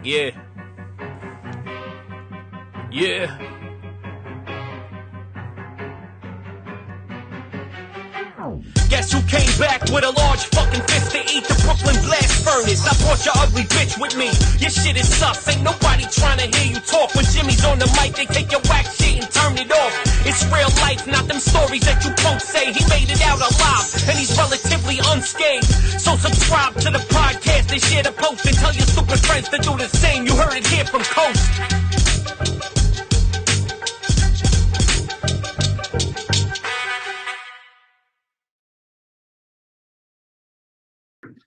Yeah. Yeah. Guess who came back with a large fucking fist to eat the Brooklyn blast furnace? I brought your ugly bitch with me. Your shit is sus. Ain't nobody trying to hear you talk. When Jimmy's on the mic, they take your whack shit and turn it off. It's real life, not them stories that you won't say. He made it out alive, and he's relatively unscathed. So subscribe to the podcast and share the post and tell your stupid friends to do the same. You heard it here from Coast.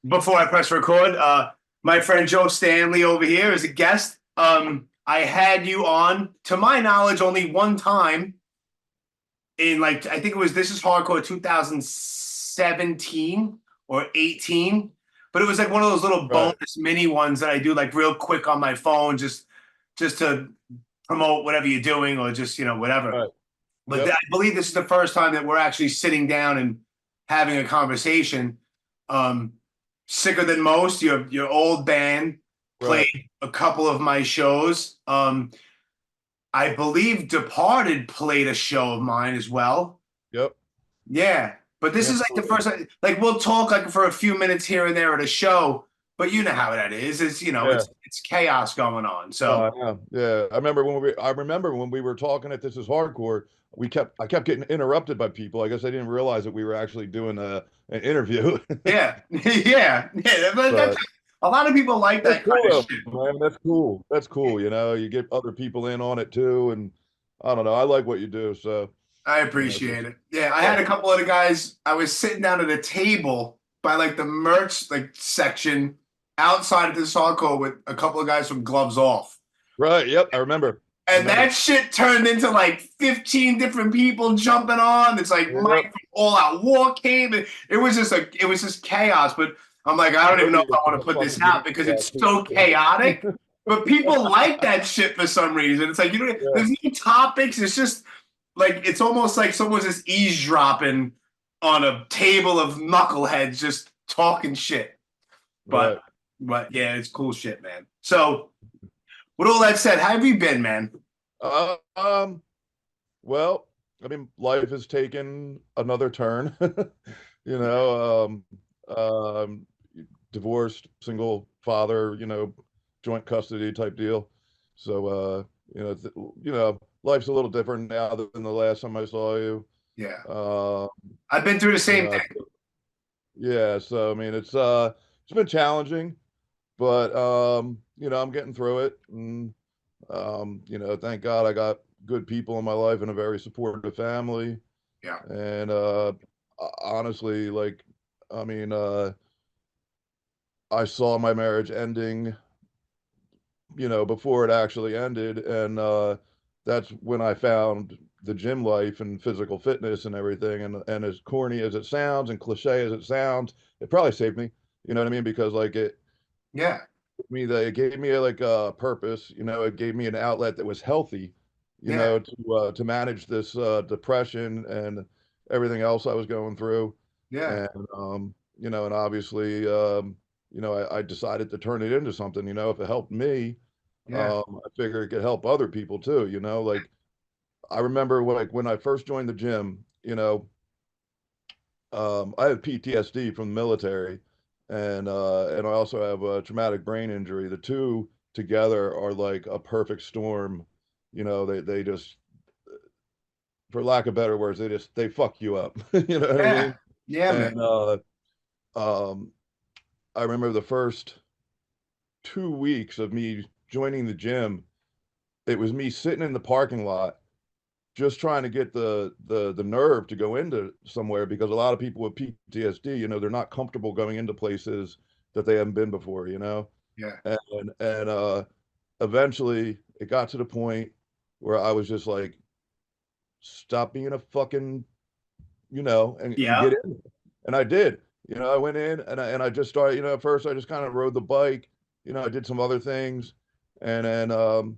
Before I press record, my friend Joe Stanley over here is a guest. I had you on, to my knowledge, only one time in I think it was This Is Hardcore 2017 or 18. But it was like one of those little bonus mini ones that I do like real quick on my phone just to promote whatever you're doing or just, whatever. Right. But I believe this is the first time that we're actually sitting down and having a conversation. Sicker Than Most, your old band, played a couple of my shows. I believe Departed played a show of mine as well. Yep. Yeah, but this is like the first time. Like we'll talk like for a few minutes here and there at a show, but you know how that is. It's it's chaos going on. So I remember when we were talking at This Is Hardcore. I kept getting interrupted by people. I guess I didn't realize that we were actually doing an interview. yeah. But a lot of people like that kind of shit. Man, that's cool. That's cool. You get other people in on it too, and I don't know. I like what you do, so I appreciate it. Yeah, I had a couple of the guys. I was sitting down at a table by like the merch section outside of This Hardcore with a couple of guys from Gloves Off. Right. Yep. I remember. And that shit turned into like 15 different people jumping on. It's like Mike from All Out War came. It was just chaos. But I'm like, I don't even know if I want to put this out because it's so chaotic. But people like that shit for some reason. It's like there's no topics. It's just like it's almost like someone's just eavesdropping on a table of knuckleheads just talking shit. But yeah, it's cool shit, man. So. With all that said, how have you been, man? Well, I mean, life has taken another turn. Divorced, single father, joint custody type deal. So, life's a little different now than the last time I saw you. Yeah. I've been through the same thing. Yeah. So, I mean, it's been challenging, but I'm getting through it, and thank God I got good people in my life and a very supportive family. Yeah. And honestly, I saw my marriage ending, before it actually ended, and that's when I found the gym life and physical fitness and everything. And as corny as it sounds and cliche as it sounds, it probably saved me. You know what I mean? Because it gave me a purpose, it gave me an outlet that was healthy, to manage this depression and everything else I was going through. Yeah. And and obviously I decided to turn it into something. If it helped me, I figure it could help other people too. I remember when I first joined the gym, I had PTSD from the military. And I also have a traumatic brain injury. The two together are like a perfect storm. They just, for lack of better words, they fuck you up. You know what I mean? Yeah, man. And I remember the first 2 weeks of me joining the gym. It was me sitting in the parking lot, just trying to get the nerve to go into somewhere, because a lot of people with PTSD, they're not comfortable going into places that they haven't been before, Yeah. And eventually it got to the point where I was just like, stop being a fucking, and get in. And I did. I went in and I just started, at first I just kind of rode the bike, I did some other things, and then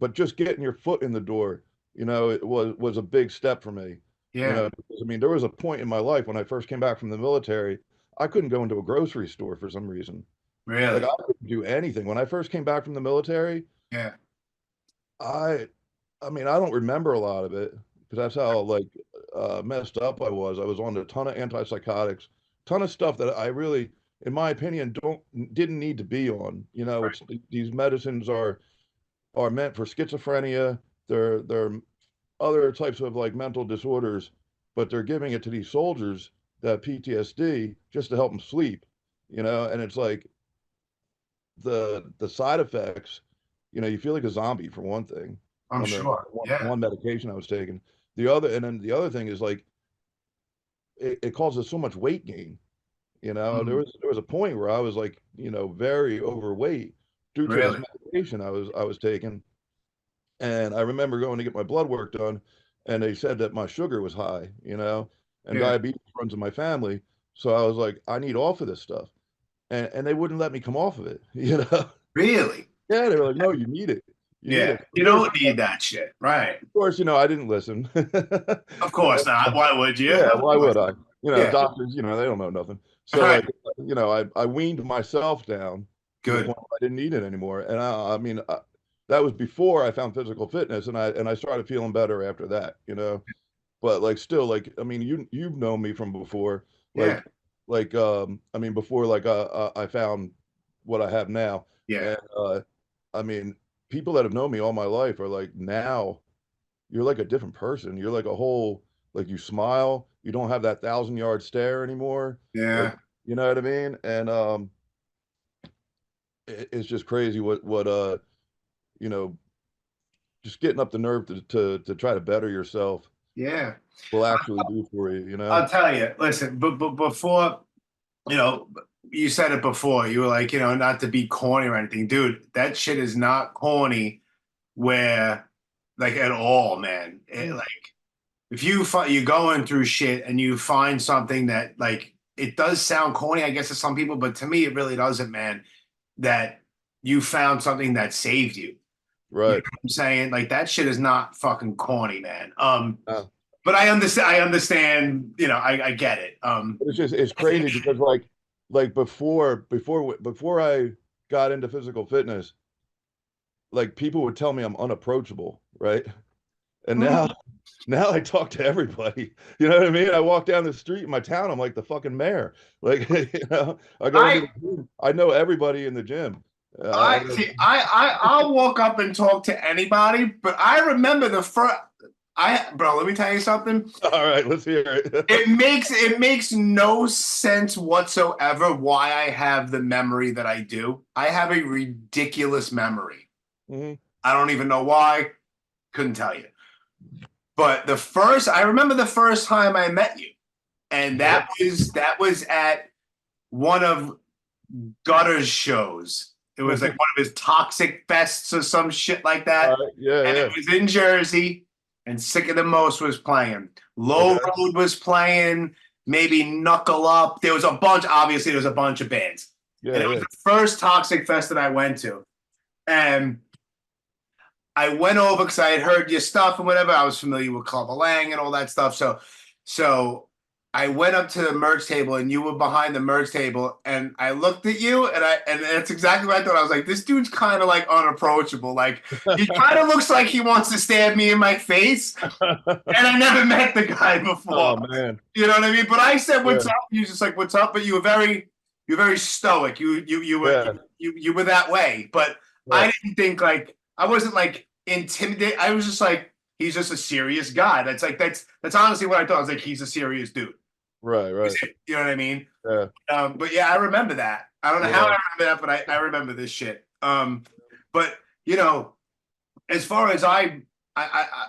just getting your foot in the door. It was a big step for me. Yeah. Because, I mean, there was a point in my life when I first came back from the military, I couldn't go into a grocery store for some reason. Like Really? I couldn't do anything when I first came back from the military. Yeah. I, I mean, I don't remember a lot of it because that's how like messed up I was. I was on a ton of antipsychotics, ton of stuff that I really, in my opinion, didn't need to be on. You know, Right. it's these medicines are meant for schizophrenia. They're other types of like mental disorders, but they're giving it to these soldiers that have PTSD just to help them sleep. You know, and it's like the side effects, you know, you feel like a zombie for one thing I'm on the sure. Yeah. one medication I was taking. The other, and then the other thing is like it causes so much weight gain. You know, Mm, there was a point where I was like, you know, very overweight due to this really? medication I was taking. And I remember going to get my blood work done, and they said that my sugar was high, you know, and Yeah. diabetes runs in my family. So I was like, I need off of this stuff. And they wouldn't let me come off of it, you know? Really? Yeah, they were like, no, you need it. You need Yeah. it. You don't need that shit. Right. Of course, you know, I didn't listen. Of course not. Why would you? Yeah, Of why course. would I? You know, Yeah. doctors, you know, they don't know nothing. So Right. like, you know, I weaned myself down to the Good. point where I didn't need it anymore. And I mean, that was before I found physical fitness, and I started feeling better after that, you know. But like, still, like, I mean, you've known me from before, Yeah. I mean, before like I found what I have now, Yeah. and I mean, people that have known me all my life are like now you're like a different person. You're like a whole, like you smile. You don't have that 1,000 yard stare anymore. Like, Yeah. you know what I mean? And it's just crazy what you know, just getting up the nerve to try to better yourself Yeah. will actually do for you. You know? I'll tell you. Listen, but before, you know, you said it before. You were like, not to be corny or anything, dude. That shit is not corny. Where, like, at all, man. Like, if you're going through shit and you find something that, like, it does sound corny, I guess, to some people, but to me, it really doesn't, man. That you found something that saved you. You know Right. what I'm saying? Like, that shit is not fucking corny, man. Uh, But I understand. I understand. I get it. it's just it's crazy because like before I got into physical fitness, like people would tell me I'm unapproachable, right? And now I talk to everybody. You know what I mean? I walk down the street in my town, I'm like the fucking mayor. Like, you know, I go into I the gym, I know everybody in the gym. I I know, see. I'll walk up and talk to anybody, but I remember the first. Bro, let me tell you something. all right, let's hear it. It makes no sense whatsoever why I have the memory that I do. I have a ridiculous memory. Mhm. I don't even know why. Couldn't tell you. But I remember the first time I met you, and Yeah. that was at one of Gutter's shows. It was like one of his Toxic Fests or some shit like All that. right. Yeah, And it yeah. was in Jersey, and Sick of the Most was playing. Low Okay. Road was playing, maybe Knuckle Up. Obviously, there was a bunch of bands. And Yeah, it was yeah. the first Toxic Fest that I went to. And I went over because I had heard your stuff and whatever. I was familiar with Clubber Lang and all that stuff. So I went up to the merch table and you were behind the merch table, and I looked at you and that's exactly what I thought. I was like, this dude's kind of like unapproachable. Like he kind of looks like he wants to stab me in my face. And I never met the guy before. Oh man. You know what I mean? But I said, Yeah, "What's up?" You just like, "What's up?" But you were very stoic. yeah, You were that way. But yeah. I didn't think like I wasn't like intimidated. I was just like, he's just a serious guy. That's honestly what I thought. I was like, he's a serious dude. Right, right. You know what I mean? Yeah, But yeah, I remember that. I don't know how yeah. I remember that, but I remember this shit. But you know, as far as I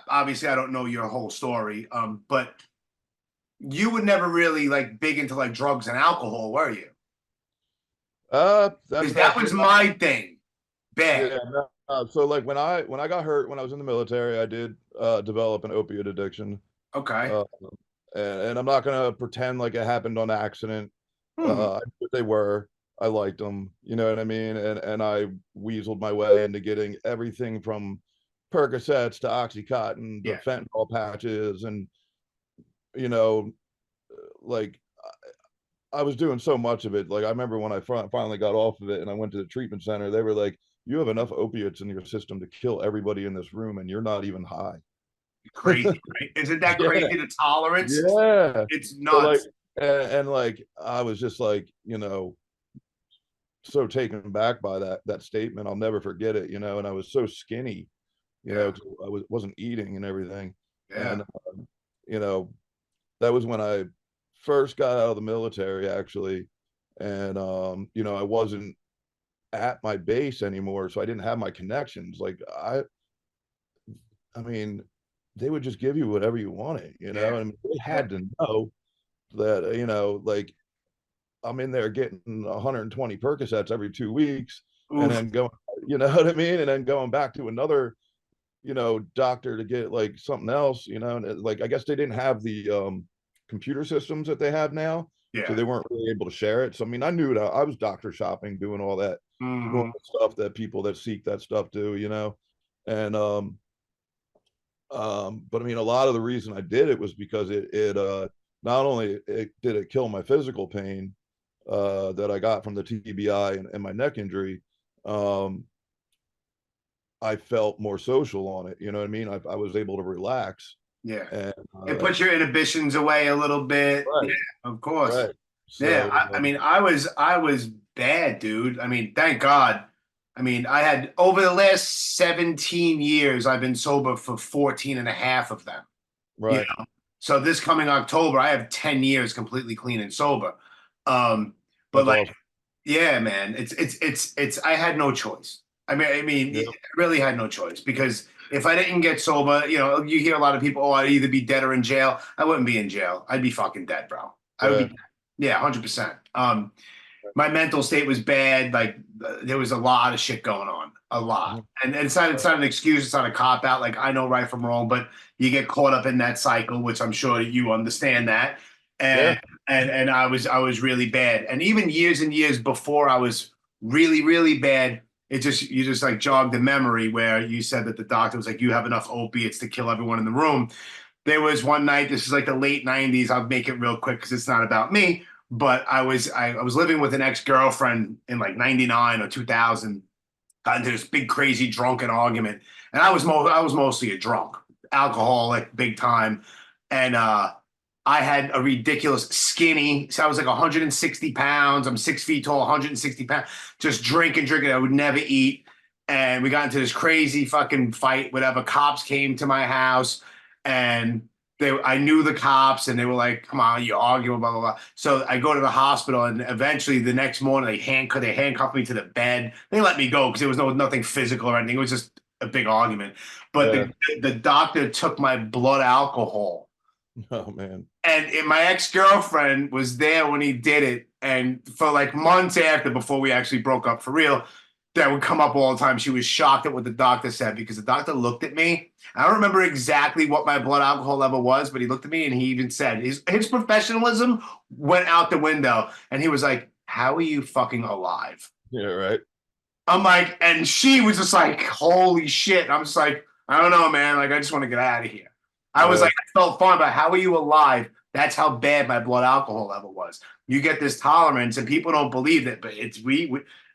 obviously I don't know your whole story. But you were never really like big into like drugs and alcohol, were you? That's Because that that's was my thing. Bad. yeah. No, so like when I got hurt when I was in the military, I did develop an opiate addiction. Okay. Uh, and I'm not gonna pretend like it happened on accident. Hmm. I knew what they were. I liked them, you know what I mean? And I weaseled my way into getting everything from Percocets to OxyContin to Yeah. fentanyl patches, and you know, like I was doing so much of it. Like I remember when I finally got off of it and I went to the treatment center, they were like, "You have enough opiates in your system to kill everybody in this room, and you're not even high." Crazy, right? Isn't that Yeah, crazy? The tolerance, yeah. it's So like, nuts. and like, I was just like, so taken back by that statement. I'll never forget it, and I was so skinny, Yeah, 'cause I wasn't eating and everything, yeah. and you know, that was when I first got out of the military, actually, and I wasn't at my base anymore, so I didn't have my connections. Like I mean, they would just give you whatever you wanted, Yeah, and they yeah. had to know that, like I'm in there getting 120 Percocets every 2 weeks, and Oof. then going, you know what I mean, and then going back to another, doctor to get like something else, and like I guess they didn't have the computer systems that they have now, so Yeah. they weren't really able to share it. So I mean, I knew that I was doctor shopping, doing all that Hmm. normal stuff that people that seek that stuff do, and but I mean, a lot of the reason I did it was because it not only did it kill my physical pain that I got from the TBI and my neck injury, um, I felt more social on it. You know what I mean? I was able to relax, Yeah. and It puts your inhibitions away a little bit. Yeah, right, of course. right. Yeah. So I mean, I was bad, dude. I mean, thank God. I mean, I had over the last 17 years, I've been sober for 14 and a half of them. You right, know, so this coming October, I have 10 years completely clean and sober. Um, but that's like, awesome. yeah, man, it's I had no choice. I mean, Yeah, I really had no choice because if I didn't get sober, you hear a lot of people, oh, I'd either be dead or in jail. I wouldn't be in jail. I'd be fucking dead, bro. I would yeah, be, yeah, 100%. My mental state was bad. Like there was a lot of shit going on, a lot. mhm, And it's not an excuse. It's not a cop out. Like I know right from wrong, but you get caught up in that cycle, which I'm sure you understand that. yeah, And I was really bad. And even years and years before I was really, really bad, you just like jogged the memory where you said that the doctor was like, you have enough opiates to kill everyone in the room. There was one night, this is like the late 90s. I'll make it real quick because it's not about me. But I was living with an ex-girlfriend in like 99 or 2000, got into this big crazy drunken argument. And I was mostly a drunk, alcoholic, big time. And I had a ridiculous skinny. So I was like 160 pounds. I'm 6 feet tall, 160 pounds, just drinking. I would never eat. And we got into this crazy fucking fight, whatever. Cops came to my house and I knew the cops and they were like, come on, you arguing, blah, blah, blah. So I go to the hospital and eventually the next morning they handcuffed me to the bed. They let me go because there was nothing physical or anything. It was just a big argument. But yeah. the doctor took my blood alcohol Oh man, and my ex-girlfriend was there when he did it. And for like months after, before we actually broke up for real, that would come up all the time. She was shocked at what the doctor said because the doctor looked at me. I don't remember exactly what my blood alcohol level was, but he looked at me and he even said his professionalism went out the window. And he was like, how are you fucking alive? yeah, right. I'm like, and she was just like, holy shit. I'm just like, I don't know, man. Like, I just want to get out of here. I was Yeah, like, I felt fine, but how are you alive? That's how bad my blood alcohol level was. You get this tolerance, and people don't believe it, but it's we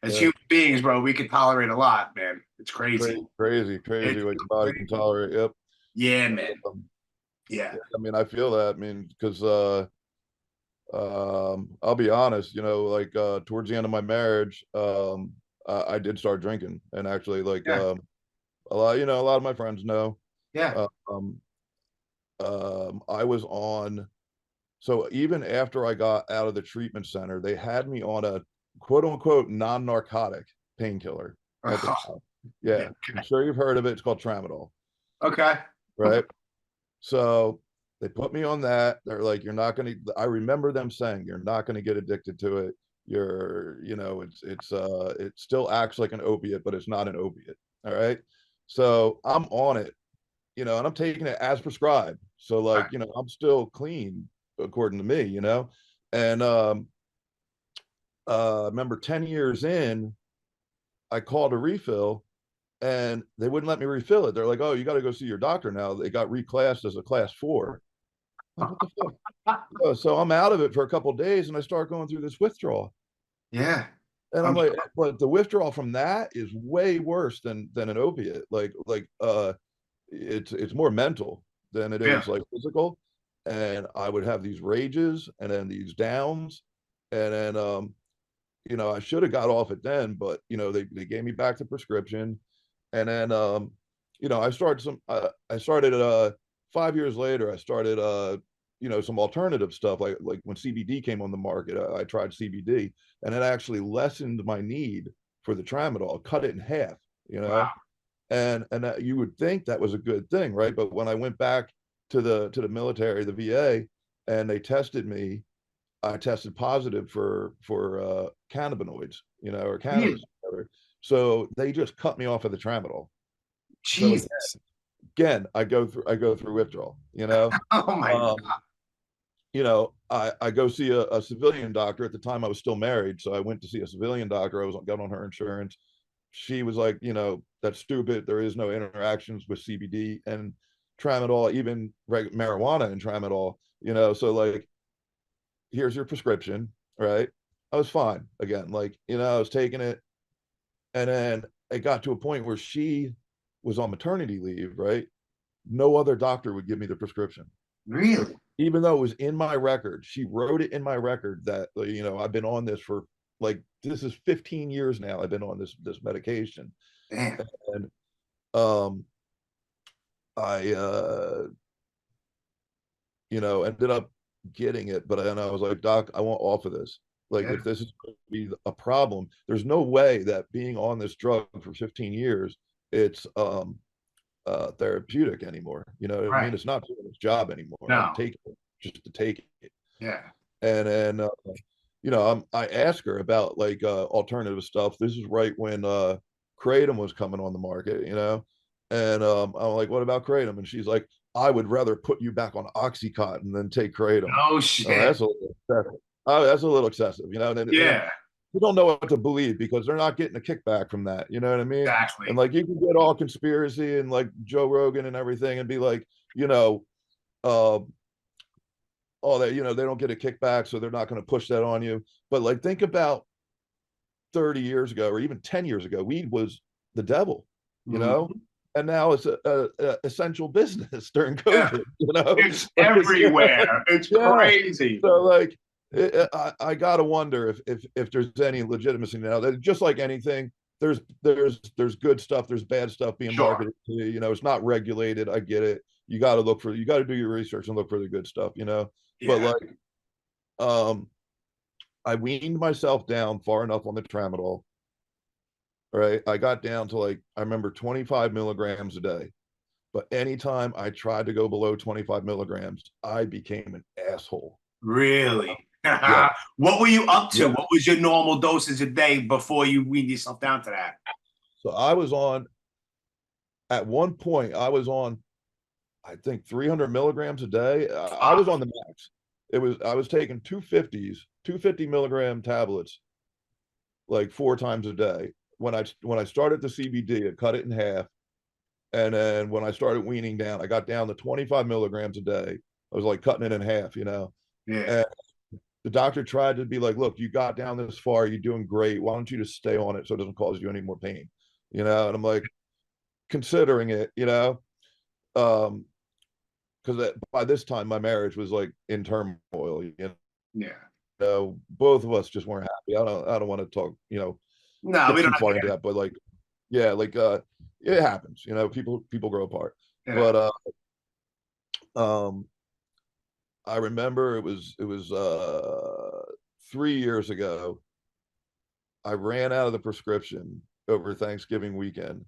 as yeah. human beings, bro, we can tolerate a lot, man. It's crazy. Crazy, crazy, crazy It's what your body can crazy. tolerate. Yep. Yeah, man. Um, Yeah. yeah, I mean, I feel that. I mean, because I'll be honest, like towards the end of my marriage, I did start drinking, and actually, like Yeah. a lot of my friends know. Yeah. Uh, I was on. So even after I got out of the treatment center, they had me on a quote unquote non-narcotic painkiller at the time. Yeah. Yeah, I'm sure you've heard of it. It's called tramadol, Okay. right? So they put me on that. They're like, you're not going to, I remember them saying, you're not going to get addicted to it. It still acts like an opiate, but it's not an opiate. All right. So I'm on it, and I'm taking it as prescribed. So All right. like, I'm still clean according to me, and remember 10 years in, I called a refill and they wouldn't let me refill it. They're like, oh, you got to go see your doctor now. They got reclassed as a class 4. Like, what the fuck? So I'm out of it for a couple of days, and I start going through this withdrawal. Yeah. And I'm like, but the withdrawal from that is way worse than an opiate. It's more mental than it Yeah. is like physical. And I would have these rages and then these downs. And then I should have got off it then, but they gave me back the prescription. And then I started 5 years later, I started some alternative stuff like when CBD came on the market. I tried CBD, and it actually lessened my need for the tramadol, cut it in half, Wow. and that, you would think that was a good thing, right? But when I went back to the military, the VA, and they tested me, I tested positive for cannabinoids, or cannabis. So they just cut me off of the tramadol. So Jesus. again, I go through withdrawal. Oh my God. I go see a civilian doctor. At the time I was still married, so I went to see a civilian doctor. I got on her insurance. She was like, that's stupid. There is no interactions with CBD and tramadol, even marijuana and tramadol. So like, here's your prescription, right? I was fine again. Like, I was taking it, and then it got to a point where she was on maternity leave, right? No other doctor would give me the prescription. Really? Even though it was in my record. She wrote it in my record that, I've been on this for this is 15 years now. I've been on this medication. Damn. And I ended up getting it, but then I was like, Doc, I want off of this. Like, if this is going to be a problem, there's no way that being on this drug for 15 years, it's therapeutic anymore. I mean, it's not doing its job anymore. No. I'm taking it just to take it. Yeah. And then I asked her about like alternative stuff. This is right when kratom was coming on the market, and I'm like, what about kratom? And she's like, I would rather put you back on Oxycontin than take kratom. Oh shit. That's a little excessive. That's a little excessive, and Yeah. you don't know what to believe because they're not getting a kickback from that. You know what I mean? Exactly. And like, you can get all conspiracy and like Joe Rogan and everything and be like, oh, that, they don't get a kickback, so they're not going to push that on you. But like, think about 30 years ago or even 10 years ago, weed was the devil, and now it's a essential business during COVID. It's everywhere. It's crazy. So like, I gotta wonder if there's any legitimacy now. That just like anything, there's good stuff, there's bad stuff being marketed to you. It's not regulated. I get it. You got to do your research and look for the good stuff. But like, I weaned myself down far enough on the tramadol. Right, I got down to like, I remember 25 milligrams a day. But anytime I tried to go below 25 milligrams, I became an asshole. Really? Yeah. What were you up to? Yeah. What was your normal dosage a day before you weaned yourself down to that? So at one point, I was on, I think 300 milligrams a day. I was on the max. I was taking 250 milligram tablets, like 4 times a day. When I started the CBD, I cut it in half. And then when I started weaning down, I got down to 25 milligrams a day. I was like cutting it in half, Yeah. And the doctor tried to be like, look, you got down this far, you're doing great. Why don't you just stay on it so it doesn't cause you any more pain? And I'm like, considering it, because by this time my marriage was like in turmoil, Yeah. Both of us just weren't happy. I don't want to talk, No, we don't too far into that, but like, yeah, like it happens, people grow apart. Yeah. But I remember it was 3 years ago. I ran out of the prescription over Thanksgiving weekend,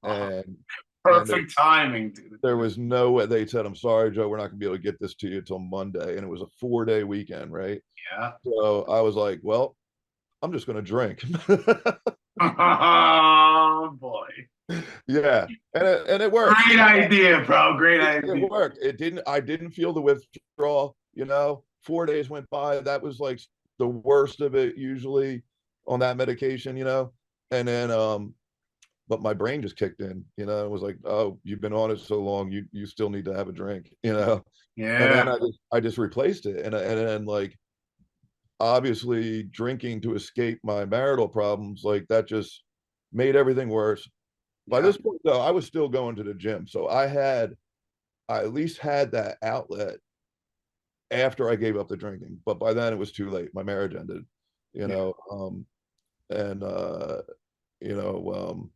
and Perfect timing, dude. there was no way. They said, I'm sorry, Joe, we're not gonna be able to get this to you till Monday. And it was a 4-day weekend, right? Yeah. So I was like, well, I'm just gonna drink. Oh boy. Yeah. And it worked. Great idea, bro. Great idea. It worked. I didn't feel the withdrawal, 4 days went by. That was like the worst of it usually on that medication, and then but my brain just kicked in, you know. It was like, oh, you've been on it so long, you still need to have a drink, you know. And then Yeah. I just replaced it, and then like obviously drinking to escape my marital problems, like that just made everything worse. By Yeah. this point, though, I was still going to the gym, so I at least had that outlet after I gave up the drinking. But by then it was too late. My marriage ended, you Yeah. know, and you know,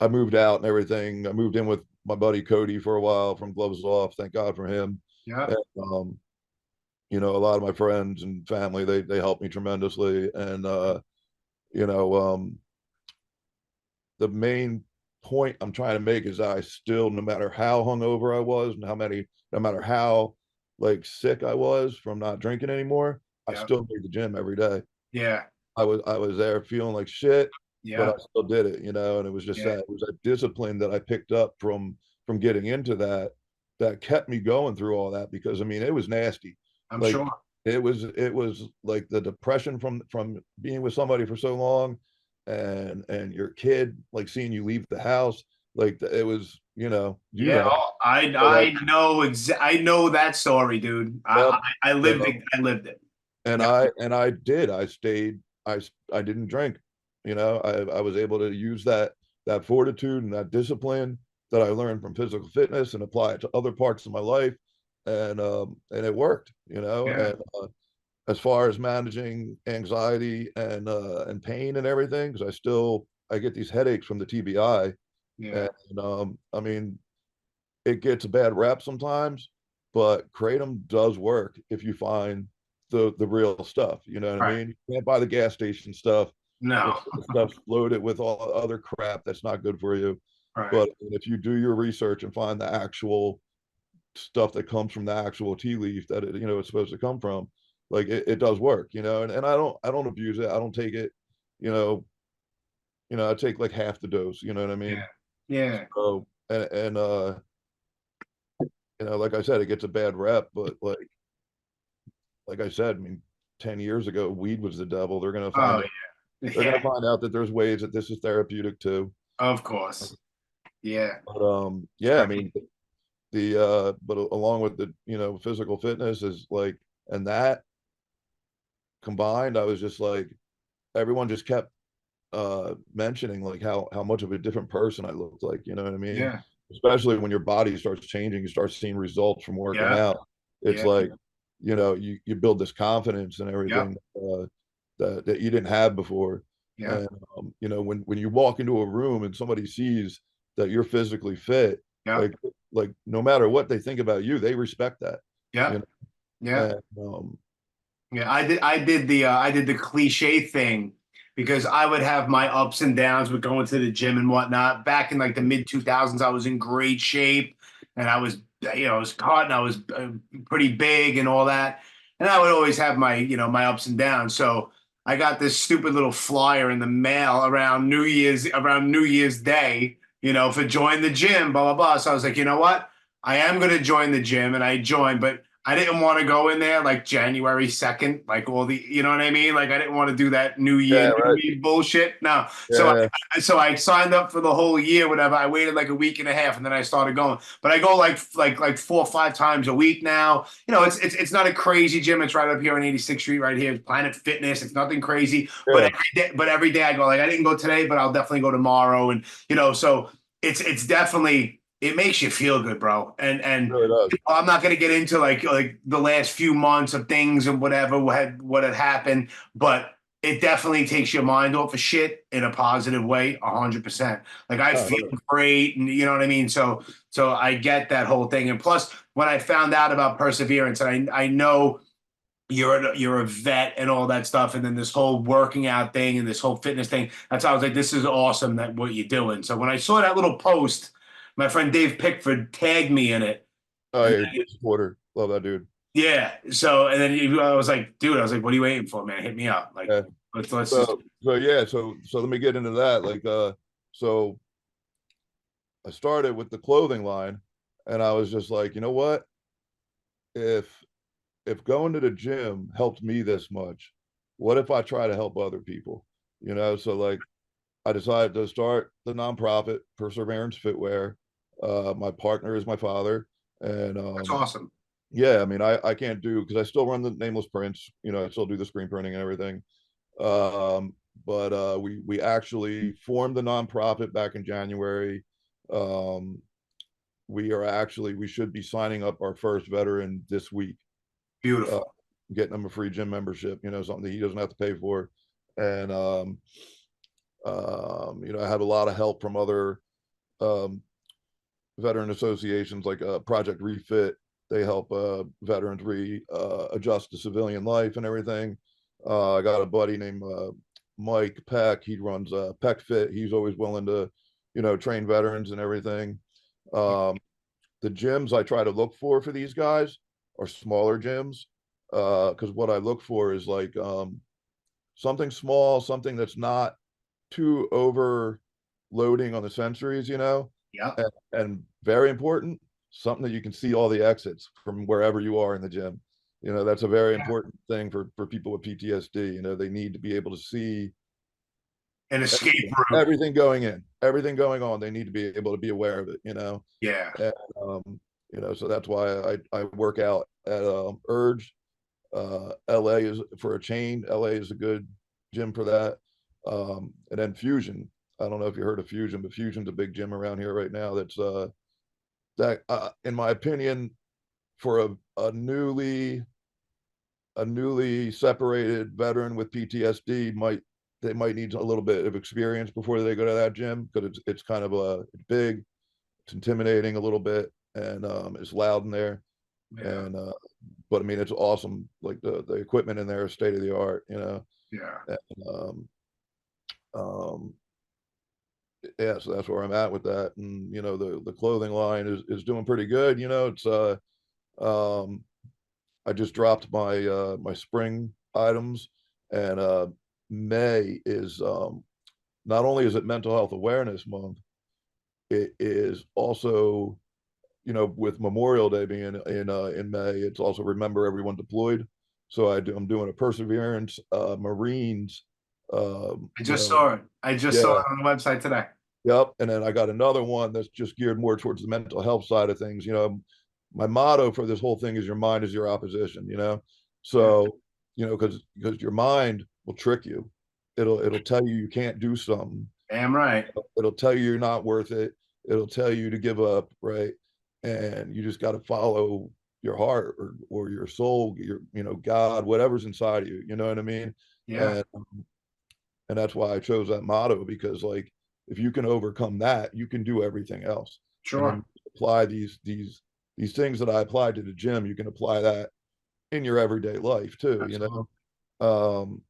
I moved out and everything. I moved in with my buddy Cody for a while from Gloves Off. Thank God for him. Yeah. And, you know, a lot of my friends and family, they helped me tremendously. And you know, the main point I'm trying to make is I still, no matter how hungover I was and no matter how like sick I was from not drinking anymore, I Yeah. still made the gym every day. Yeah. I was there feeling like shit, but I Yeah. still did it, you know, and it was just Yeah. that it was that discipline that I picked up from getting into that that kept me going through all that because I mean it was nasty. I'm Like sure. it was like the depression from being with somebody for so long and your kid like seeing you leave the house like it was, you Yeah, know. oh, So like I know that story, dude. yep, I you lived know, it. I lived it. and Yeah. I did. I stayed. I didn't drink. You know, I was able to use that fortitude and that discipline that I learned from physical fitness and apply it to other parts of my life, and it worked. You know, Yeah. and as far as managing anxiety and pain and everything, because I get these headaches from the TBI, Yeah. and I mean it gets a bad rap sometimes, but kratom does work if you find the real stuff. You know what I Right. mean? You can't buy the gas station stuff. No. The stuff's loaded with all other crap that's not good for you. Right. But if you do your research and find the actual stuff that comes from the actual tea leaf that it's supposed to come from, like it does work. And I don't abuse it. I don't take it. You know, I take like half the dose. You know what I Yeah. mean? Yeah. So and like I said, it gets a bad rep, but like I said, I mean, 10 years ago, weed was the devil. Oh yeah. They're Yeah. gonna find out that there's ways that this is therapeutic too. Of course. Yeah. But It's yeah, I crazy. mean, the but along with the physical fitness is like, and that combined, I was just like, everyone just kept mentioning like how much of a different person I looked like. You know what I mean? Yeah. Especially when your body starts changing, you start seeing results from working Yeah. out. It's Yeah. like, you build this confidence and Yeah. everything that you didn't have before. Yeah. And when you walk into a room and somebody sees that you're physically fit, Yeah. like no matter what they think about you, they respect that. Yeah. You know, Yeah. and Yeah, I did the cliche thing because I would have my ups and downs with going to the gym and whatnot. Back in like the mid 2000s, I was in great shape and I was cut and I was pretty big and all that. And I would always have my ups and downs. So I got this stupid little flyer in the mail around New Year's Day, for join the gym, blah, blah, blah. So I was like, you know what? I am going to join the gym, and I joined, but I didn't want to go in there like January 2nd, like you know what I mean? Like I didn't want to do that yeah, New right. Me bullshit. No. Yeah, So I signed up for the whole year, whatever. I waited like a week and a half and then I started going. But I go like 4 or 5 times a week now. It's not a crazy gym. It's right up here on 86th Street, right here. It's Planet Fitness. It's nothing crazy. yeah, But every day I go, like I didn't go today, but I'll definitely go tomorrow. And so it's definitely, it makes you feel good, bro. it And really does. I'm not going to get into like the last few months of things and whatever what had happened, but it definitely takes your mind off of shit in a positive way, 100%. Like I Oh, feel great, and you know what I mean. So I get that whole thing, and plus when I found out about perseverance, and I know you're a vet and all that stuff, and then this whole working out thing and this whole fitness thing. That's how I was like, this is awesome that what you're doing. So when I saw that little post, my friend Dave Pickford tagged me in it. oh And yeah, big supporter. Love that dude. yeah. So, and then I was like, dude, I was like, what are you waiting for, man? Hit me up. Like, Yeah. let's just, So yeah, so let me get into that. Like so I started with the clothing line and I was just like, you know what? If going to the gym helped me this much, what if I try to help other people? So like I decided to start the nonprofit Perseverance Fitwear. My partner is my father, and That's awesome. yeah, I mean, I can't do because I still run the nameless prints. You know, I still do the screen printing and everything. But we actually formed the nonprofit back in January. Um, we should be signing up our first veteran this week. Beautiful. Getting him a free gym membership. You know, something that he doesn't have to pay for, and you know, I have a lot of help from other um, veteran associations like Project Refit. They help veterans adjust to civilian life and everything. I got a buddy named Mike Peck. He runs Peck Fit. He's always willing to, you know, train veterans and everything. The gyms I try to look for these guys are smaller gyms because what I look for is like something small, something that's not too overloading on the sensories, you know. Yeah. And very important, something that you can see all the exits from wherever you are in the gym. You know, that's a very important thing for people with PTSD. You know, they need to be able to see An escape route. everything going in, everything going on. They need to be able to be aware of it, you know. Yeah. And, you know, so that's why I work out at Urge. LA is for a chain. LA is a good gym for that. And then Fusion. I don't know if you heard of Fusion, but Fusion's a big gym around here right now. That's that in my opinion, for a newly separated veteran with PTSD, they might need a little bit of experience before they go to that gym because it's kind of it's big, it's intimidating a little bit, and it's loud in there. Yeah. And but I mean, it's awesome. Like the equipment in there is state of the art, you know. Yeah. And, yeah, so that's where I'm at with that. And you know, the clothing line is doing pretty good. You know, it's I just dropped my my spring items, and May is not only is it Mental Health Awareness Month, it is also, you know, with Memorial Day being in May, it's also Remember Everyone Deployed. So I'm doing a Perseverance Marines. I just saw it. I just saw it on the website today. Yep. And then I got another one that's just geared more towards the mental health side of things. You know, my motto for this whole thing is your mind is your opposition, you know? So, you know, because your mind will trick you. It'll tell you can't do something. Damn right. It'll tell you you're not worth it. It'll tell you to give up, right? And you just got to follow your heart or your soul, your, you know, God, whatever's inside of you. You know what I mean? Yeah. And that's why I chose that motto, because like if you can overcome that, you can do everything else. Sure. And apply these things that I applied to the gym. You can apply that in your everyday life too. Absolutely. You know,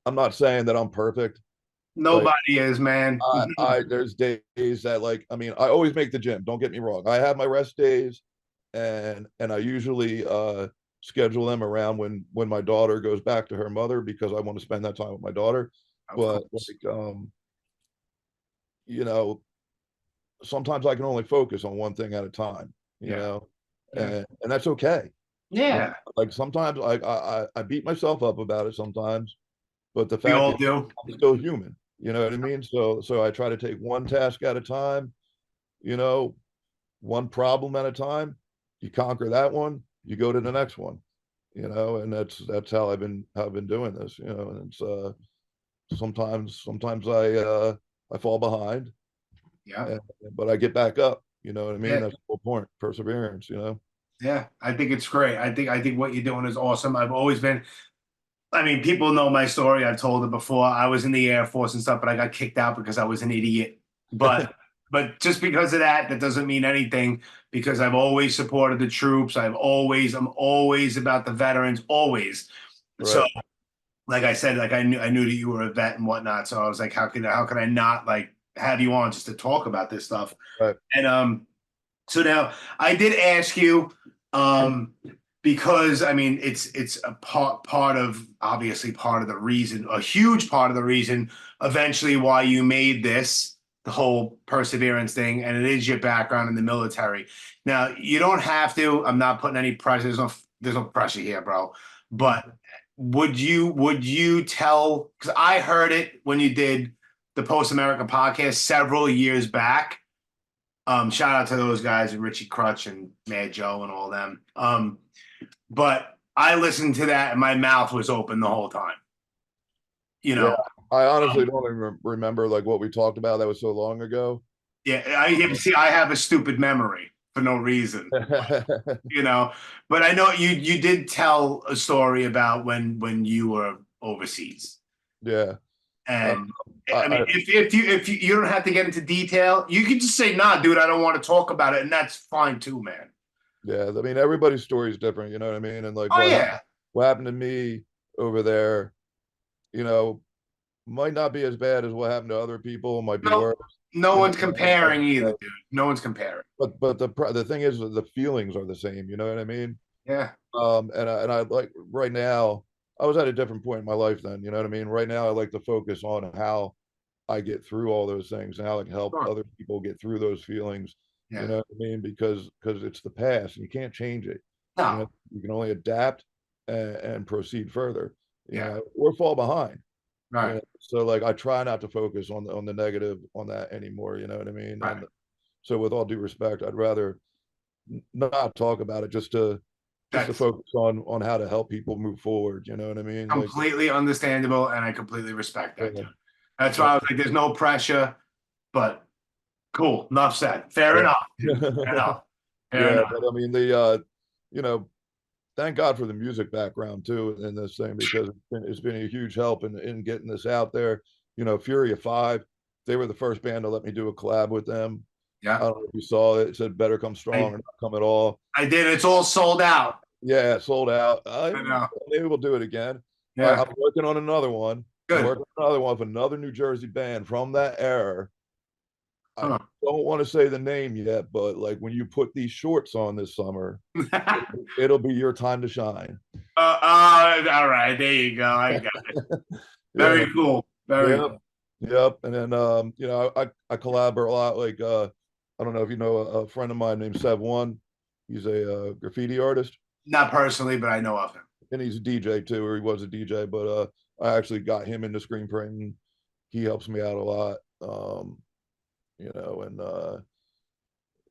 I'm not saying that I'm perfect. Nobody is, man. There's days that, like, I mean, I always make the gym. Don't get me wrong. I have my rest days, and I usually schedule them around when my daughter goes back to her mother, because I want to spend that time with my daughter. But like, you know, sometimes I can only focus on one thing at a time. You know, and that's okay. Yeah. Like sometimes I beat myself up about it sometimes, but the We all fact is do. I'm still human. You know what I mean? So I try to take one task at a time, you know, one problem at a time. You conquer that one, you go to the next one, you know, and that's how I've been doing this, you know. And it's sometimes I fall behind. Yeah. But I get back up, you know what I mean? Yeah. That's the whole point, perseverance, you know. Yeah, I think it's great. I think what you're doing is awesome. I've always been, I mean, people know my story. I've told it before. I was in the Air Force and stuff, but I got kicked out because I was an idiot. But just because of that, that doesn't mean anything, because I've always supported the troops. I'm always about the veterans, always. Right. So, like I said, like I knew that you were a vet and whatnot. So I was like, how can I not like have you on just to talk about this stuff? Right. And so now I did ask you, because I mean, it's a part of, obviously part of the reason, a huge part of the reason eventually why you made this, the whole perseverance thing, and it is your background in the military. Now, you don't have to, I'm not putting any pressure, there's no pressure here, bro. But would you tell, because I heard it when you did the Post America podcast several years back. Shout out to those guys and Richie Crutch and Mad Joe and all them. But I listened to that and my mouth was open the whole time. You know, I honestly don't even remember like what we talked about. That was so long ago. Yeah, I have a stupid memory for no reason. You know, but I know you did tell a story about when you were overseas. Yeah. And I mean, if you don't have to get into detail, you can just say, "Nah, dude, I don't want to talk about it," and that's fine too, man. Yeah, I mean, everybody's story is different, you know what I mean? And like, what happened to me over there, you know, might not be as bad as what happened to other people. Might be worse. No one's comparing either, dude. No one's comparing. But the thing is, the feelings are the same. You know what I mean? Yeah. And I like right now. I was at a different point in my life then. You know what I mean? Right now, I like to focus on how I get through all those things and how I can help other people get through those feelings. Yeah. You know what I mean? Because it's the past and you can't change it. No. You know, you can only adapt and proceed further. You Yeah. know, or fall behind. Right. You know? So like I try not to focus on the negative on that anymore. You know what I mean? Right. And so with all due respect, I'd rather not talk about it just to focus on how to help people move forward. You know what I mean? Completely understandable, and I completely respect that. Yeah. That's why I was like, "There's no pressure," but cool. Enough said. Fair enough. Fair enough. Fair enough. But I mean you know, thank God for the music background too in this thing because it's been a huge help in getting this out there. You know, Fury of Five, they were the first band to let me do a collab with them. Yeah. I don't know if you saw it. It said "Better Come Strong" or "Not Come at All." I did. It's all sold out. Yeah, sold out. I know. Maybe we'll do it again. Yeah. I'm working on another one. Good. I'm working on another one with another New Jersey band from that era. I don't want to say the name yet, but like when you put these shorts on this summer, it'll be your time to shine. All right. There you go. I got it. Very cool. Very cool. Yep. And then you know, I collaborate a lot. Like I don't know if you know a friend of mine named Sev One. He's a graffiti artist. Not personally, but I know of him. And he's a DJ too, or he was a DJ. But I actually got him into screen printing. He helps me out a lot. You know, and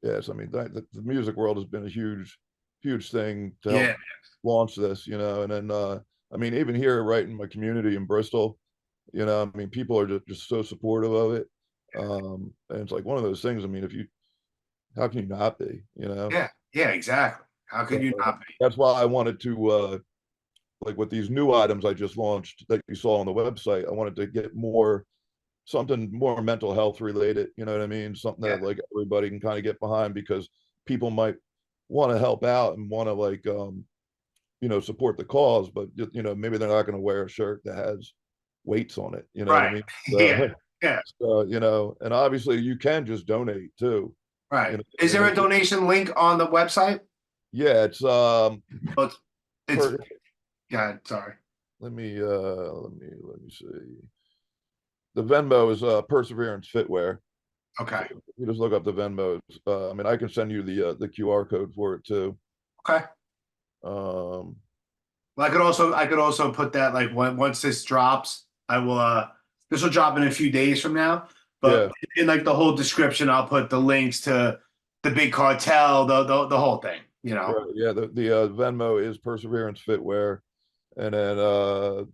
yes, I mean the music world has been a huge thing to help launch this. You know, and then I mean even here, right in my community in Bristol, you know, I mean people are just so supportive of it. And it's like one of those things. I mean, how can you not be? You know? Yeah, exactly. How could you not be? That's why I wanted to, like with these new items I just launched that you saw on the website, I wanted to get something more mental health related. You know what I mean? Something that like everybody can kind of get behind because people might want to help out and want to like, you know, support the cause, but you know, maybe they're not going to wear a shirt that has weights on it. You know what I mean? So, yeah. So, you know, and obviously you can just donate too. Right. You know, is there a donation link on the website? Yeah, it's yeah, sorry. Let me see. The Venmo is Perseverance Fitwear. Okay. So you just look up the Venmo. I mean, I can send you the QR code for it too. Okay. Well, I could also put that like once this drops, I will this will drop in a few days from now. But in like the whole description, I'll put the links to the Big Cartel, the whole thing. You know. Right, yeah, the Venmo is Perseverance Fitwear, and then the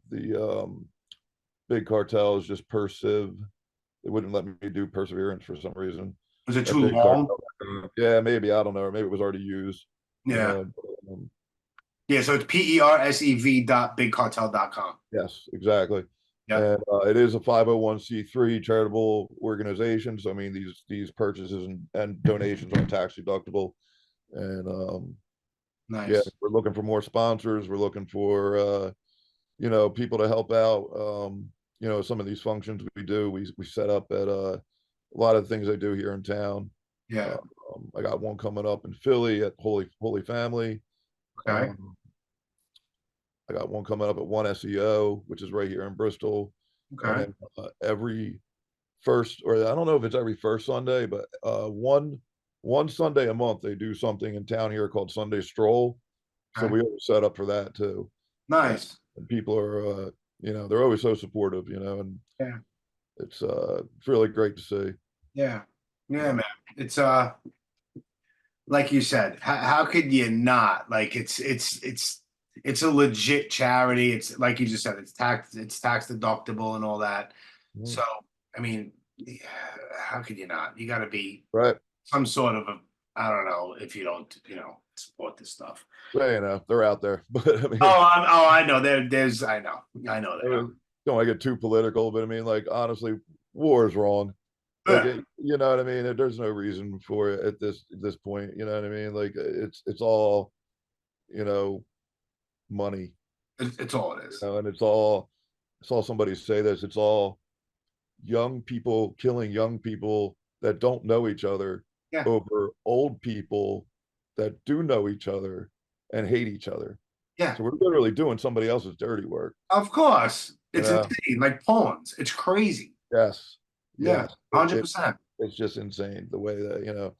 Big Cartel is just Persiv. They wouldn't let me do Perseverance for some reason. Was it too long? Yeah, maybe, I don't know, or maybe it was already used. Yeah. Yeah, so it's persev.bigcartel.com. Yes, exactly. Yeah. And it is a 501c3 charitable organization. So I mean these purchases and donations are tax deductible. And nice. Yeah, we're looking for more sponsors. We're looking for you know, people to help out. You know, some of these functions we do, we set up at a lot of things they do here in town. Yeah. I got one coming up in Philly at Holy Family. Okay. I got one coming up at One SEO, which is right here in Bristol. Okay. And every first, or I don't know if it's every first Sunday, but one Sunday a month they do something in town here called Sunday Stroll. So we always set up for that too. Nice. And people are, you know, they're always so supportive, you know, and It's really great to see. Yeah. Yeah, man. It's like you said, how could you not? Like it's a legit charity. It's like you just said, it's tax deductible and all that. Mm. So, I mean, yeah, how could you not? You got to be Right. some sort of a, I don't know if you don't, support this stuff. Well, they're out there, but I mean, I know I know I they are. mean, don't want to get too political, but I mean, like, honestly, war is wrong. Like, Yeah, you know what I mean? There's no reason for it at this point. You know what I mean? Like, it's all, you know, money. it's all it is. And I saw somebody say this. It's all young people killing young people that don't know each other Yeah, over old people that do know each other and hate each other. yeah. So we're literally doing somebody else's dirty work. Of course, You it's know? insane. Like pawns, it's crazy. Yes, Yeah, yes. 100%. It's just insane the way that,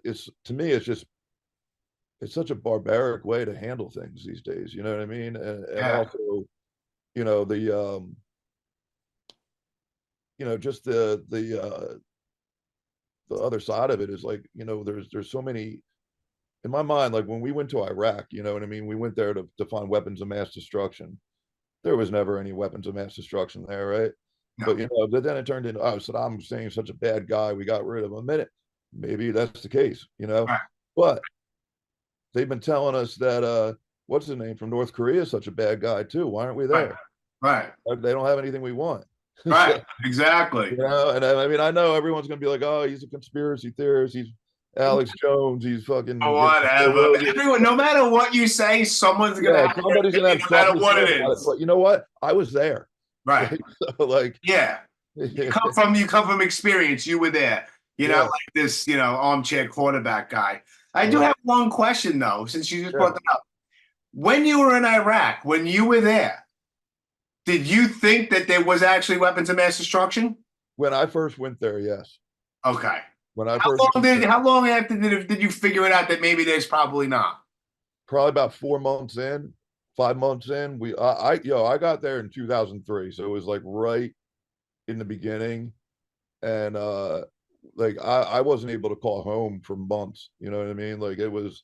it's, to me, it's such a barbaric way to handle things these days. You know what I mean? And Yeah, also, the just the other side of it is like, there's so many in my mind. Like when we went to Iraq, you know what I mean? We went there to find weapons of mass destruction. There was never any weapons of mass destruction there, right? no, But then it turned into, oh, Saddam Hussein's such a bad guy, we got rid of him. Maybe that's the case, right, but they've been telling us that what's his name from North Korea is such a bad guy too. Why aren't we right, there? right, They don't have anything we want. right. So, Exactly. and I mean, I know everyone's gonna be like, oh, he's a conspiracy theorist, he's Alex Jones, he's fucking, Whatever. Everyone, no matter what you say, someone's gonna yeah, have their somebody's gonna opinion, have no matter something to what say it about it. is. But you know what? I was there. Right. So, like, Yeah. You come from experience. You were there. yeah, Like this, armchair quarterback guy. I do right, have one question though, since you just brought sure. that up. When you were in Iraq, when you were there, did you think that there was actually weapons of mass destruction? When I first went there, yes. Okay. When I first went there, How long after did you figure it out that maybe there's probably not? probably about 4 months in, 5 months in, I got there in 2003, so it was like right in the beginning, and like I wasn't able to call home for months. You know what I mean? Like it was,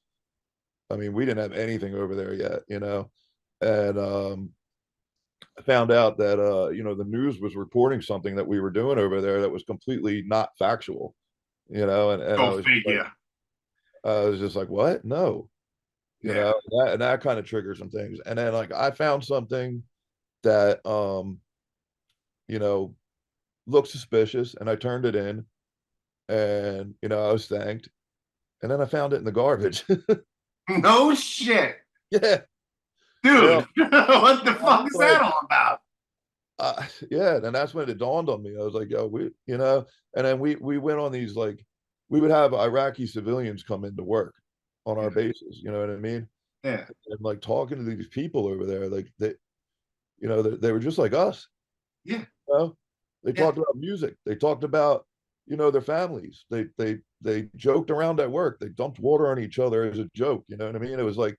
I mean, we didn't have anything over there yet, and I found out that the news was reporting something that we were doing over there that was completely not factual, and Go figure. I was just like, what? No, Yeah. that kind of triggers some things. And then like I found something that you know looked suspicious, and I turned it in, and I was thanked, and then I found it in the garbage. No shit. Yeah, Dude, well, what the I was fuck is that like, all about? yeah, and that's when it dawned on me. I was like, yo, and then we went on these, like, we would have Iraqi civilians come into work on our Yeah. bases, you know what I mean? Yeah. And like talking to these people over there, like they were just like us. Yeah. You know? They Yeah. talked about music. They talked about, their families. They joked around at work. They dumped water on each other as a joke. You know what I mean? It was like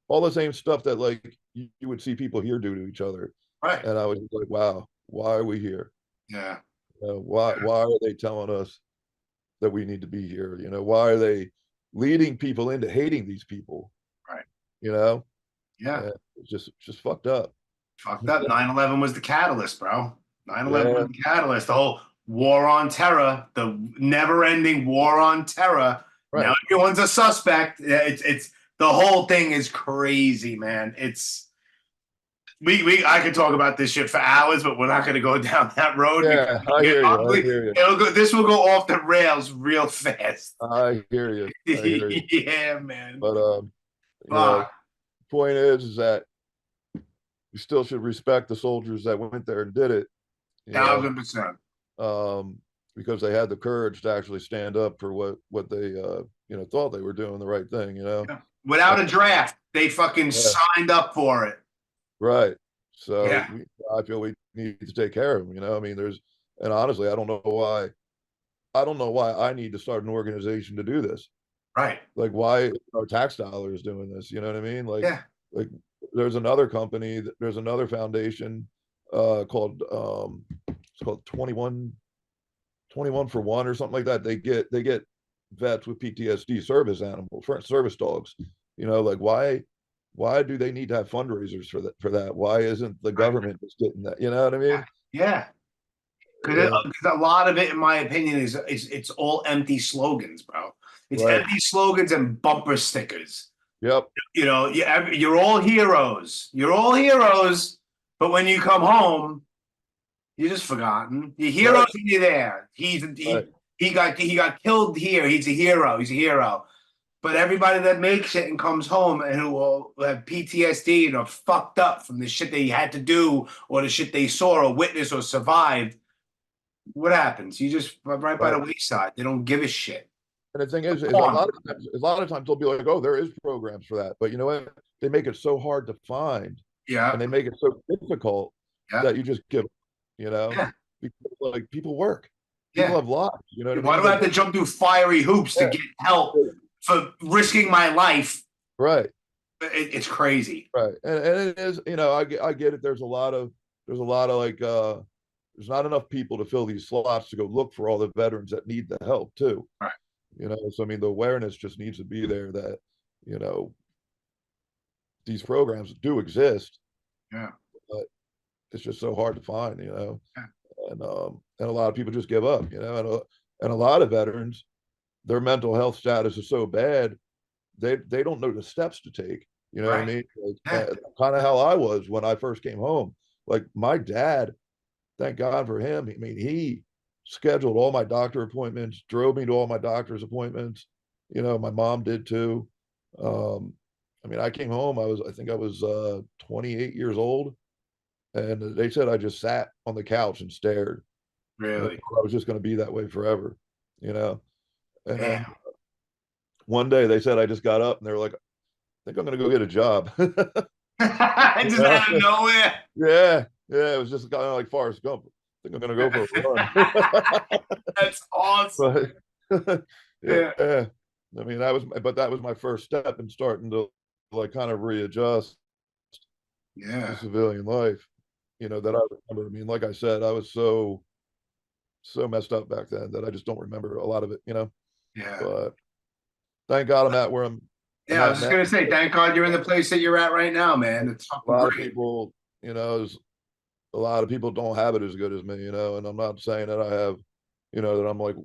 all the same stuff that like you would see people here do to each other. Right. And I was like, wow, why are we here? Yeah. Why are they telling us that we need to be here? Why are they leading people into hating these people? Right. You know, Yeah. it's just fucked up. Fucked up. 9/11 was the catalyst, bro. 9/11 Yeah, was the catalyst. The whole war on terror, the never-ending war on terror. Now right. everyone's a suspect. Yeah, it's the whole thing is crazy, man. It's we I could talk about this shit for hours, but we're not going to go down that road because Yeah, it'll I get hear you. I ugly. hear you. This will go off the rails real fast. I hear you. I hear you. Yeah, man. But Fuck. point is that you still should respect the soldiers that went there and did it, you know, 1,000%. because they had the courage to actually stand up for what they thought they were doing the right thing. Yeah. Without a draft, they fucking Yeah. signed up for it. Right. So Yeah. I feel we need to take care of them. I mean, and honestly, I don't know why I need to start an organization to do this. Right. Like, why our tax dollars doing this? You know what I mean? Yeah. Like there's another company, there's another foundation called called 21 for one or something like that. They get vets with PTSD service animals, service dogs. You know, like why do they need to have fundraisers for that? Why isn't the government just getting that? You know what I mean? Yeah. Because a lot of it, in my opinion, is it's all empty slogans, bro. It's empty slogans and bumper stickers. Yep. You know, you're all heroes. You're all heroes, but when you come home, you're just forgotten. You're heroes when you're there. He got killed here. He's a hero. He's a hero. But everybody that makes it and comes home and who will have PTSD and are fucked up from the shit they had to do or the shit they saw or witnessed or survived, what happens? You just right by the wayside. They don't give a shit. And the thing is a lot of times they'll be like, oh, there is programs for that. But you know what? They make it so hard to find. Yeah. And they make it so difficult that you just give, you know, because like people work. People have lives. You know what I mean? Why do I have to jump through fiery hoops to get help for risking my life? Right. It's crazy. Right. And it is, you know, I get it. There's a lot of like there's not enough people to fill these slots to go look for all the veterans that need the help too. Right. You know, so I mean the awareness just needs to be there that, you know, these programs do exist. Yeah. But it's just so hard to find, you know. Yeah. And a lot of people just give up, you know, and a lot of veterans, their mental health status is so bad, they don't know the steps to take. You know what I mean? Like, kind of how I was when I first came home. Like my dad, thank God for him. I mean, he scheduled all my doctor appointments, drove me to all my doctor's appointments. You know, my mom did too. I mean, I came home, I think I was 28 years old. And they said I just sat on the couch and stared. Really? I was just going to be that way forever, you know? And then one day they said I just got up and they were like, I think I'm going to go get a job. Just out of nowhere. Yeah. It was just kind of like Forrest Gump. I think I'm going to go for a run. That's awesome. But, yeah. I mean, that was my first step in starting to like kind of readjust to civilian life. You know, that I remember. I mean, like I said, I was so messed up back then that I just don't remember a lot of it, you know? Yeah. But thank God I'm at where I'm. Yeah, I was just going to say, thank God you're in the place that you're at right now, man. It's a lot of people, you know, a lot of people don't have it as good as me, you know, and I'm not saying that I have, you know, that I'm like,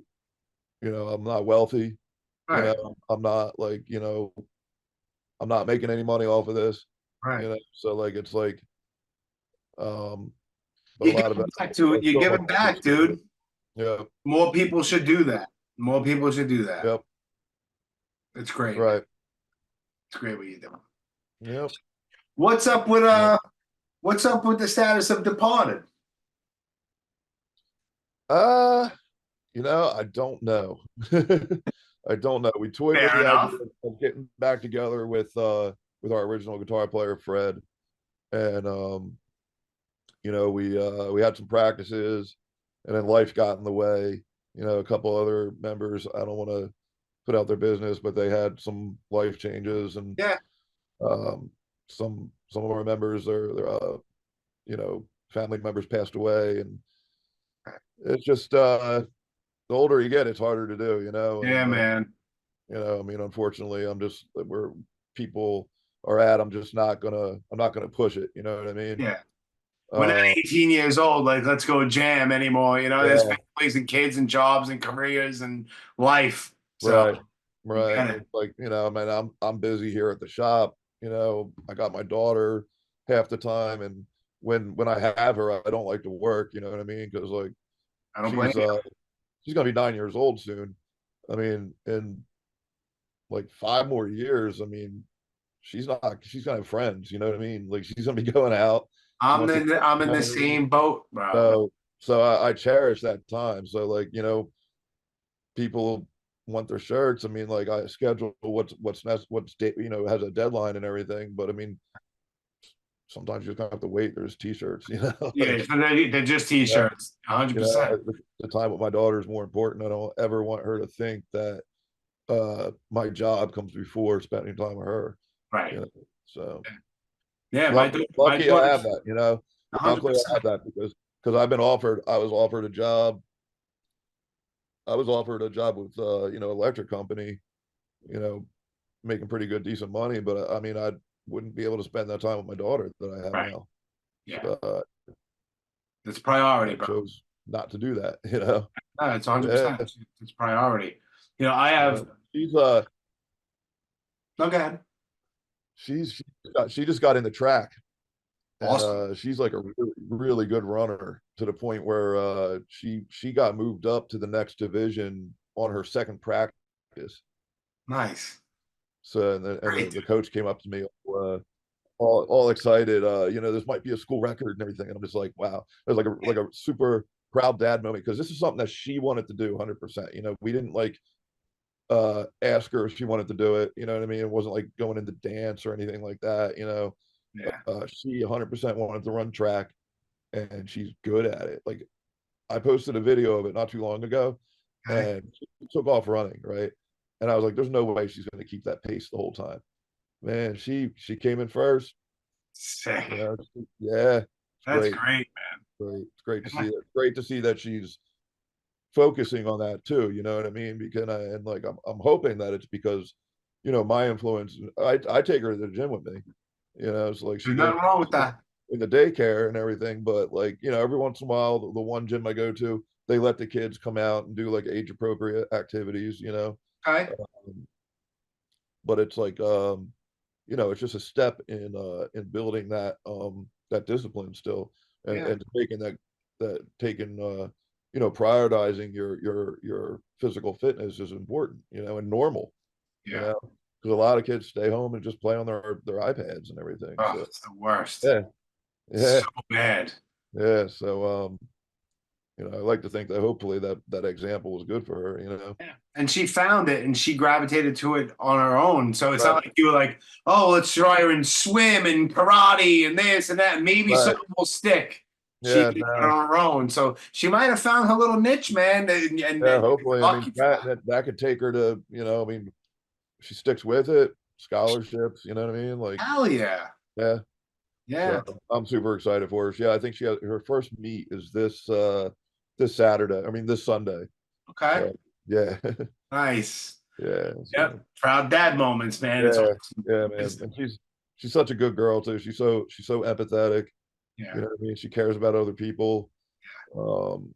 you know, I'm not wealthy. Right. You know, I'm not like, you know, I'm not making any money off of this. Right. You know, so like, it's like, but you a lot of it. You're giving back, dude. Yeah. More people should do that. More people should do that. Yep. It's great. Right. It's great what you're doing. Yep. What's up with the status of Departed? You know, I don't know. I don't know. We toyed with the idea of getting back together with our original guitar player Fred, and you know, we had some practices, and then life got in the way. You know, a couple other members, I don't want to put out their business, but they had some life changes, and some of our members, their you know, family members passed away, and it's just the older you get, it's harder to do, you know. Yeah, and, man. You know, I mean, unfortunately, I'm just where people are at. I'm not gonna push it. You know what I mean? Yeah. We're not 18 years old, like let's go jam anymore. You know, there's families and kids and jobs and careers and life. So, right. Like, you know, I mean, I'm busy here at the shop. You know, I got my daughter half the time, and when I have her, I don't like to work. You know what I mean? Because like, I don't blame you. She's gonna be 9 years old soon. I mean, in like 5 more years, I mean, she's gonna have friends. You know what I mean? Like, she's gonna be going out. I'm in the same boat, bro. So I cherish that time. So like, you know, people want their shirts. I mean, like I schedule what's you know, has a deadline and everything. But I mean, sometimes you just gonna have to wait. There's t-shirts, you know. Yeah, they're just t-shirts. 100%. You know, the time with my daughter is more important. I don't ever want her to think that my job comes before spending time with her. Right. You know? So yeah, lucky I have that, you know. Luckily I have that, because because I was offered a job. I was offered a job with, electric company, you know, making pretty good, decent money. But I mean, I wouldn't be able to spend that time with my daughter that I have Right. now. Yeah. So, It's priority, I bro. chose not to do that, you know. No, it's Yeah, 100%. It's priority. You know, I yeah. have. She's No, go ahead. she just got into track, and Awesome. she's like a really, really good runner to the point where she got moved up to the next division on her second practice. Nice. So Great. the coach came up to me all excited. This might be a school record and everything. And I'm just like, wow. It was like a super proud dad moment because this is something that she wanted to do 100%. You know, we didn't like ask her if she wanted to do it. You know what I mean? It wasn't like going into dance or anything like that. You know, Yeah. she 100% wanted to run track, and she's good at it. Like I posted a video of it not too long ago, Okay. and she took off running, right? And I was like, "There's no way she's going to keep that pace the whole time." Man, she came in first. Sick. You know, yeah, it's That's great. great, Great. It's great to man. see it. Great to see that she's focusing on that too. You know what I mean? Because I'm hoping that it's because, my influence. I take her to the gym with me. You know, it's like she There's goes nothing wrong with that. in the daycare and everything, but like, every once in a while, the one gym I go to, they let the kids come out and do like age appropriate activities, Okay. um, but it's like, it's just a step in building that discipline still, Yeah. and taking taking prioritizing your physical fitness is important, and normal, Yeah. because a lot of kids stay home and just play on their iPads and everything. Oh, So it's the worst. yeah, yeah, So bad. yeah. So I like to think that hopefully that example was good for her. Yeah. And she found it and she gravitated to it on her own. So it's Right, not like you were like, oh, let's try her in swim and karate and this and that. Maybe right. something will stick. She Yeah, did it no, on her own. So she might have found her little niche, man. yeah, hopefully. I mean, Lucky for that. that could take her to, I mean, if she sticks with it, scholarships, you know what I mean? Like, Hell yeah. yeah. So Yeah. I'm super excited for her. Yeah, I think she has her first meet is this Saturday. I mean, this Sunday. Okay. So yeah. Nice. Yeah. Yep. So Proud dad moments, man. It's yeah, awesome. yeah, man. And she's such a good girl too. She's so empathetic. You Yeah. know what I mean? She cares about other people. Um,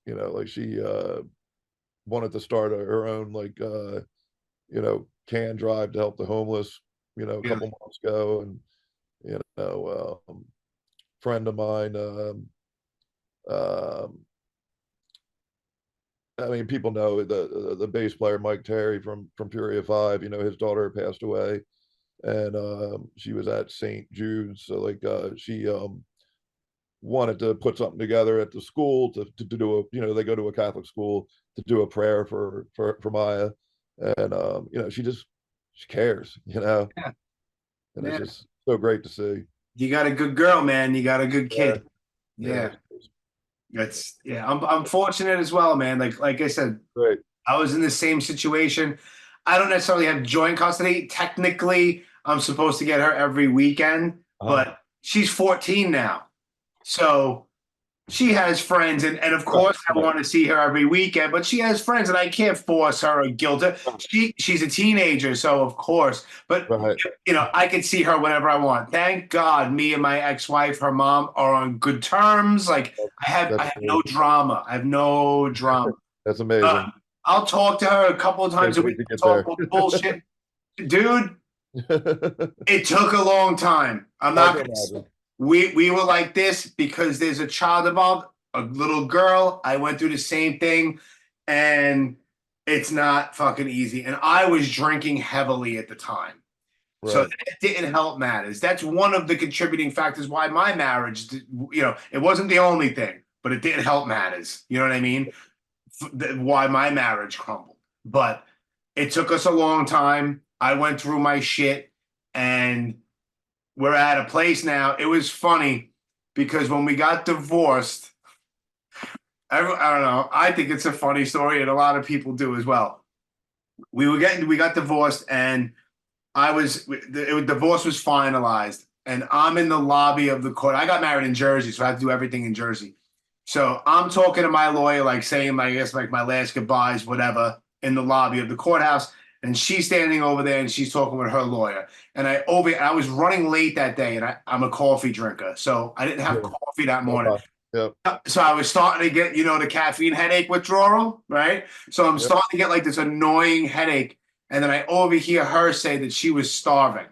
like she wanted to start her own like can drive to help the homeless, a Yeah. couple months ago. And friend of mine, um, I mean, people know the bass player Mike Terry from Furia 5. His daughter passed away, and she was at St. Jude's. So like she wanted to put something together at the school to do they go to a Catholic school to do a prayer for Maya, and she cares, Yeah. and it's Yeah. just so great to see. You got a good girl, man. You got a good Yeah, kid. yeah, Yeah. I'm fortunate as well, man. Like I said, great. I was in the same situation. I don't necessarily have joint custody. Technically, I'm supposed to get her every weekend, Uh-huh. but she's 14 now. So she has friends, and of Right, course I right, want to see her every weekend, but she has friends and I can't force her or guilt her. She's a teenager, so of course. But right. I can see her whenever I want. Thank God me and my ex-wife, her mom, are on good terms. Like I That's have no amazing. drama. I have no drama. That's Uh, amazing. I'll talk to her a couple of Can't times a wait week, to get talk there. about bullshit. Dude, it took a long time. I'm I not can gonna imagine. we were like this because there's a child involved, a little girl. I went through the same thing, and it's not fucking easy. And I was drinking heavily at the time, so Right. that didn't help matters. That's one of the contributing factors why my marriage, it wasn't the only thing, but it didn't help matters. You know what I mean? Why my marriage crumbled, but it took us a long time. I went through my shit, and we're at a place now. It was funny because when we got divorced, I don't know. I think it's a funny story, and a lot of people do as well. We got divorced, and the divorce was finalized, and I'm in the lobby of the court. I got married in Jersey, so I had to do everything in Jersey. So I'm talking to my lawyer, like saying, I guess, like my last goodbyes, whatever, in the lobby of the courthouse. And she's standing over there and she's talking with her lawyer. And I was running late that day and I'm a coffee drinker. So I didn't have Yeah. coffee that morning. Yep. So I was starting to get, the caffeine headache withdrawal, right? So I'm Yep. starting to get like this annoying headache. And then I overhear her say that she was starving.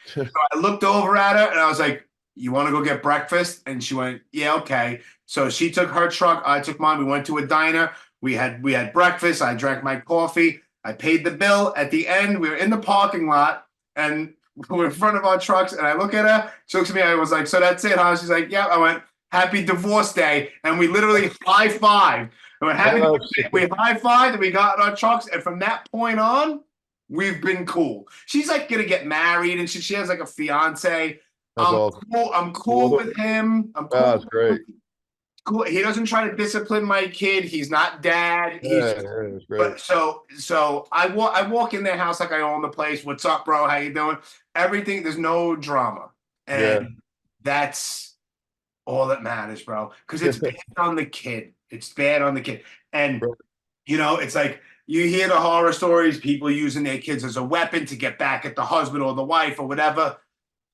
So I looked over at her and I was like, "You want to go get breakfast?" And she went, "Yeah, okay." So she took her truck, I took mine. We went to a diner. We had breakfast. I drank my coffee. I paid the bill. At the end, we were in the parking lot and we're in front of our trucks. And I look at her. She looks at me. I was like, "So that's it, huh?" She's like, "Yeah." I went, "Happy divorce day." And we literally high-fived. I went, "Happy divorce day." We high-fived and we got in our trucks. And from that point on, we've been cool. She's like gonna get married and she has like a fiance. That's I'm awesome. cool. I'm cool with him. I'm cool. That's great. Cool. He doesn't try to discipline my kid. He's not dad. Yeah, it's great. But so I walk in their house like I own the place. "What's up, bro? How you doing?" Everything. There's no drama, and that's all that matters, bro. Because it's bad on the kid. It's bad on the kid, and it's like you hear the horror stories. People using their kids as a weapon to get back at the husband or the wife or whatever.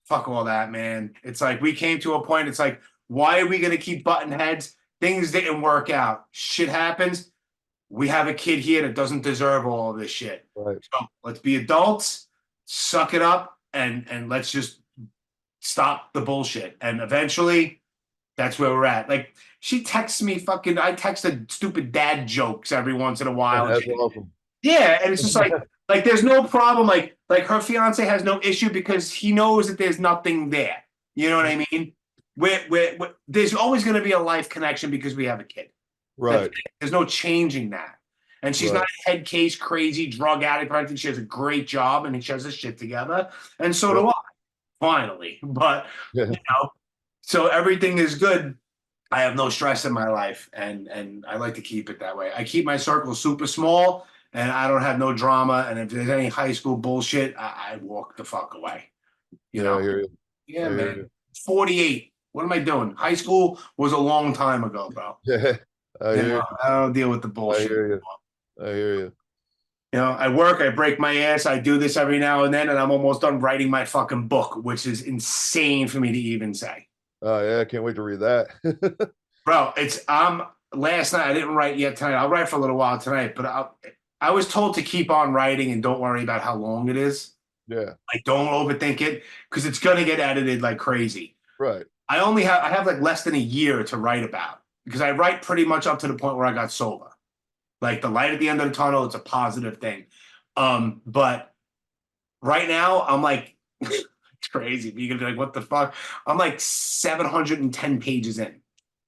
Fuck all that, man. It's like we came to a point. It's like, why are we going to keep butting heads? Things didn't work out. Shit happens. We have a kid here that doesn't deserve all of this shit. Right. So let's be adults, suck it up, and let's just stop the bullshit. And eventually, that's where we're at. Like, she texts me I text her stupid dad jokes every once in a while. That's awesome. Yeah, and it's just like there's no problem. Like her fiance has no issue because he knows that there's nothing there. You know what I mean? There's always going to be a life connection because we have a kid. Right. There's no changing that. And she's not a head case crazy drug addict. I think she has a great job and she has this shit together. And so do I, finally. But so everything is good. I have no stress in my life, and I like to keep it that way. I keep my circle super small. And I don't have no drama. And if there's any high school bullshit, I walk the fuck away. You know? I hear you. Yeah, man. 48. What am I doing? High school was a long time ago, bro. Yeah. I hear you. I don't deal with the bullshit. I hear you. I work, I break my ass, I do this every now and then, and I'm almost done writing my fucking book, which is insane for me to even say. Oh, yeah. I can't wait to read that. Bro, last night, I didn't write yet tonight. I'll write for a little while tonight, but I was told to keep on writing and don't worry about how long it is. Yeah. Like, don't overthink it because it's going to get edited like crazy. Right. I have like less than a year to write about because I write pretty much up to the point where I got sober. Like the light at the end of the tunnel, it's a positive thing. But right now I'm like, it's crazy. You're going to be like, what the fuck? I'm like 710 pages in.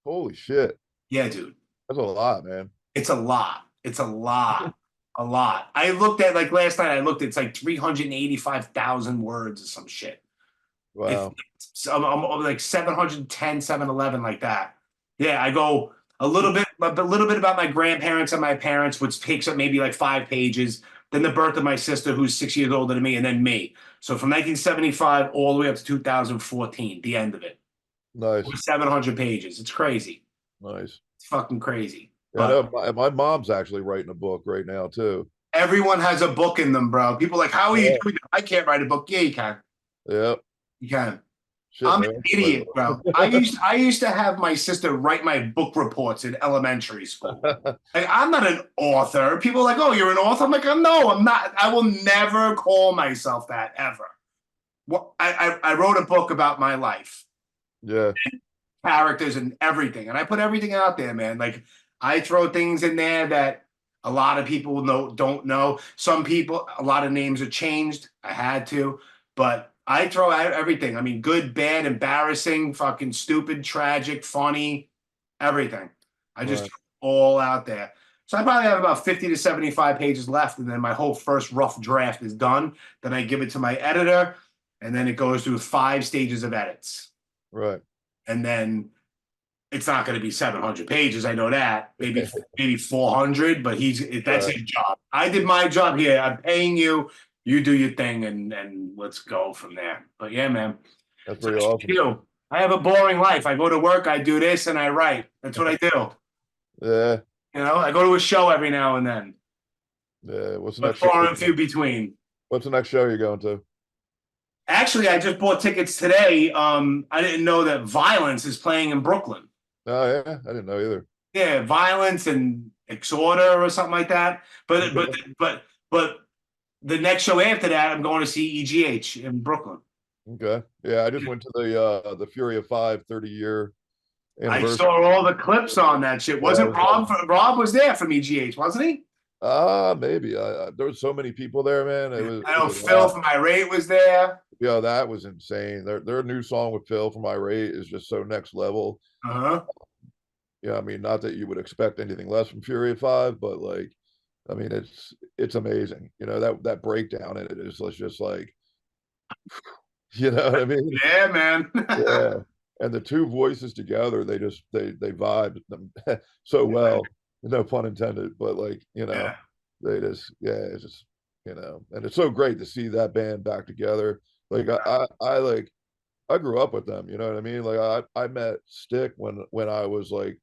Holy shit. Yeah, dude. That's a lot, man. It's a lot. It's a lot. A lot. I looked at, like last night, it's like 385,000 words or some shit. Wow. I'm like 710, 711, like that. Yeah, I go a little bit about my grandparents and my parents, which takes up maybe like 5 pages. Then the birth of my sister, who's 6 years older than me, and then me. So from 1975 all the way up to 2014, the end of it. Nice. 700 pages. It's crazy. Nice. It's fucking crazy. Yeah, my mom's actually writing a book right now too. Everyone has a book in them, bro. People are like, how are you doing that? I can't write a book. Yeah, you can. Yeah. You can. Shit, I'm man. an idiot, bro. I used to have my sister write my book reports in elementary school. Like, I'm not an author. People are like, oh, you're an author? I'm like, no, I'm not. I will never call myself that, ever. Well, I wrote a book about my life. Yeah. Characters and everything. And I put everything out there, man. Like, I throw things in there that a lot of people don't know. Some people, a lot of names are changed. I had to, but I throw out everything. I mean, good, bad, embarrassing, fucking stupid, tragic, funny, everything. I just throw all out there. So I probably have about 50 to 75 pages left, and then my whole first rough draft is done. Then I give it to my editor, and then it goes through 5 stages of edits. Right. And then it's not going to be 700 pages. I know that. Maybe 400, but that's his job. I did my job here. I'm paying you. You do your thing, and let's go from there. But yeah, man. That's pretty awesome. I have a boring life. I go to work, I do this, and I write. That's what I do. Yeah. I go to a show every now and then, Yeah. What's the but next show? far and few between. What's the next show you're going to? Actually, I just bought tickets today. I didn't know that Violence is playing in Brooklyn. Oh yeah, I didn't know either. Yeah, Violence and Exorder or something like that. But the next show after that, I'm going to see EGH in Brooklyn. Okay. Yeah, I just went to the Fury of Five 30-year I anniversary. saw all the clips on that shit. Wasn't Rob? Rob was there from EGH, wasn't he? Maybe. There was so many people there, man. I know Phil from Irate was there. Yeah, that was insane. Their new song with Phil from Irate is just so next level. Uh-huh. Yeah, I mean, not that you would expect anything less from Fury of Five, but like, I mean, it's amazing. That breakdown in it is just like, you know what I mean? Yeah, man. Yeah. And the two voices together, they vibe them so well. No pun intended, but like, Yeah. they just, yeah, it's just, and it's so great to see that band back together. Like I grew up with them, you know what I mean? Like I met Stick when I was like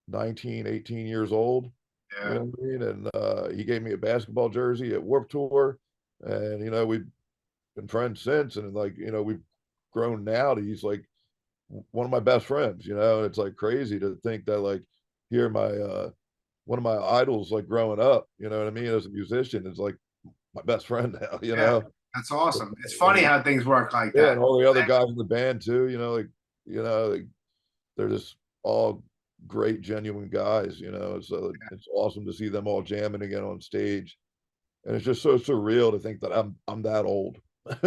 19, 18 years old. Yeah. You know what I mean? And he gave me a basketball jersey at Warped Tour, and we've been friends since, and like we've grown now to he's like one of my best friends. And it's like crazy to think that like here my one of my idols like growing up, you know what I mean, as a musician is like my best friend now. That's awesome. It's funny how things work like that. And all the other guys in the band too. Like they're just all great, genuine guys. So it's awesome to see them all jamming again on stage, and it's just so surreal to think that I'm that old.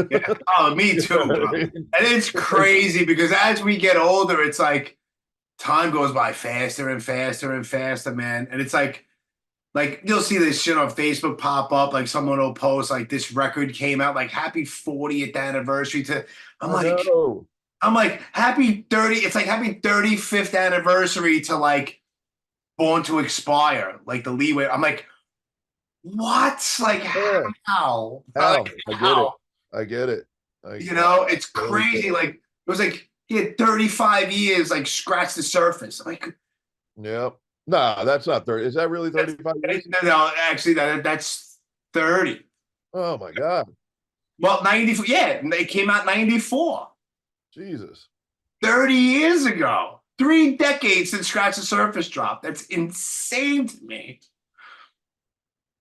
Yeah. Oh, me too. Bro. And it's crazy because as we get older, it's like time goes by faster and faster and faster, man. And it's like you'll see this shit on Facebook pop up, like someone will post like this record came out, like happy 40th anniversary to. I'm like happy 30. It's like happy 35th anniversary to like Born to Expire, like the leeway. I'm like, what? Like how? Like, I get it. It's crazy. Like it was like he had 35 years, like scratch the surface. Like, yep. Nah, that's not 30. Is that really 35 years? No, actually, that's 30. Oh my God. Well, 94. Yeah, they came out 94. Jesus. 30 years ago. 3 decades since Scratch the Surface dropped. That's insane to me.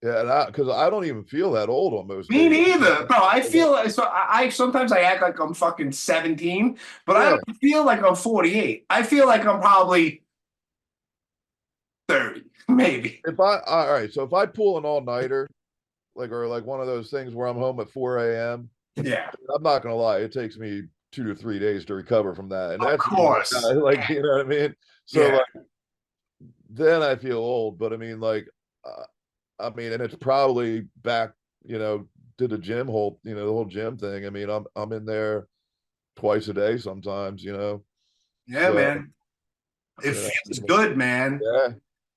Yeah, because I don't even feel that old almost. Me neither, bro. I feel so. I sometimes I act like I'm fucking 17, but I don't feel like I'm 48. I feel like I'm probably 30, maybe. All right, so if I pull an all-nighter, or one of those things where I'm home at 4 a.m. Yeah, I'm not gonna lie, it takes me 2 to 3 days to recover from that. And of course, you know what I mean. So then I feel old, but I mean, and it's probably back, to the gym the whole gym thing. I mean, I'm in there twice a day sometimes, Yeah, so, man. It feels good, man. Yeah.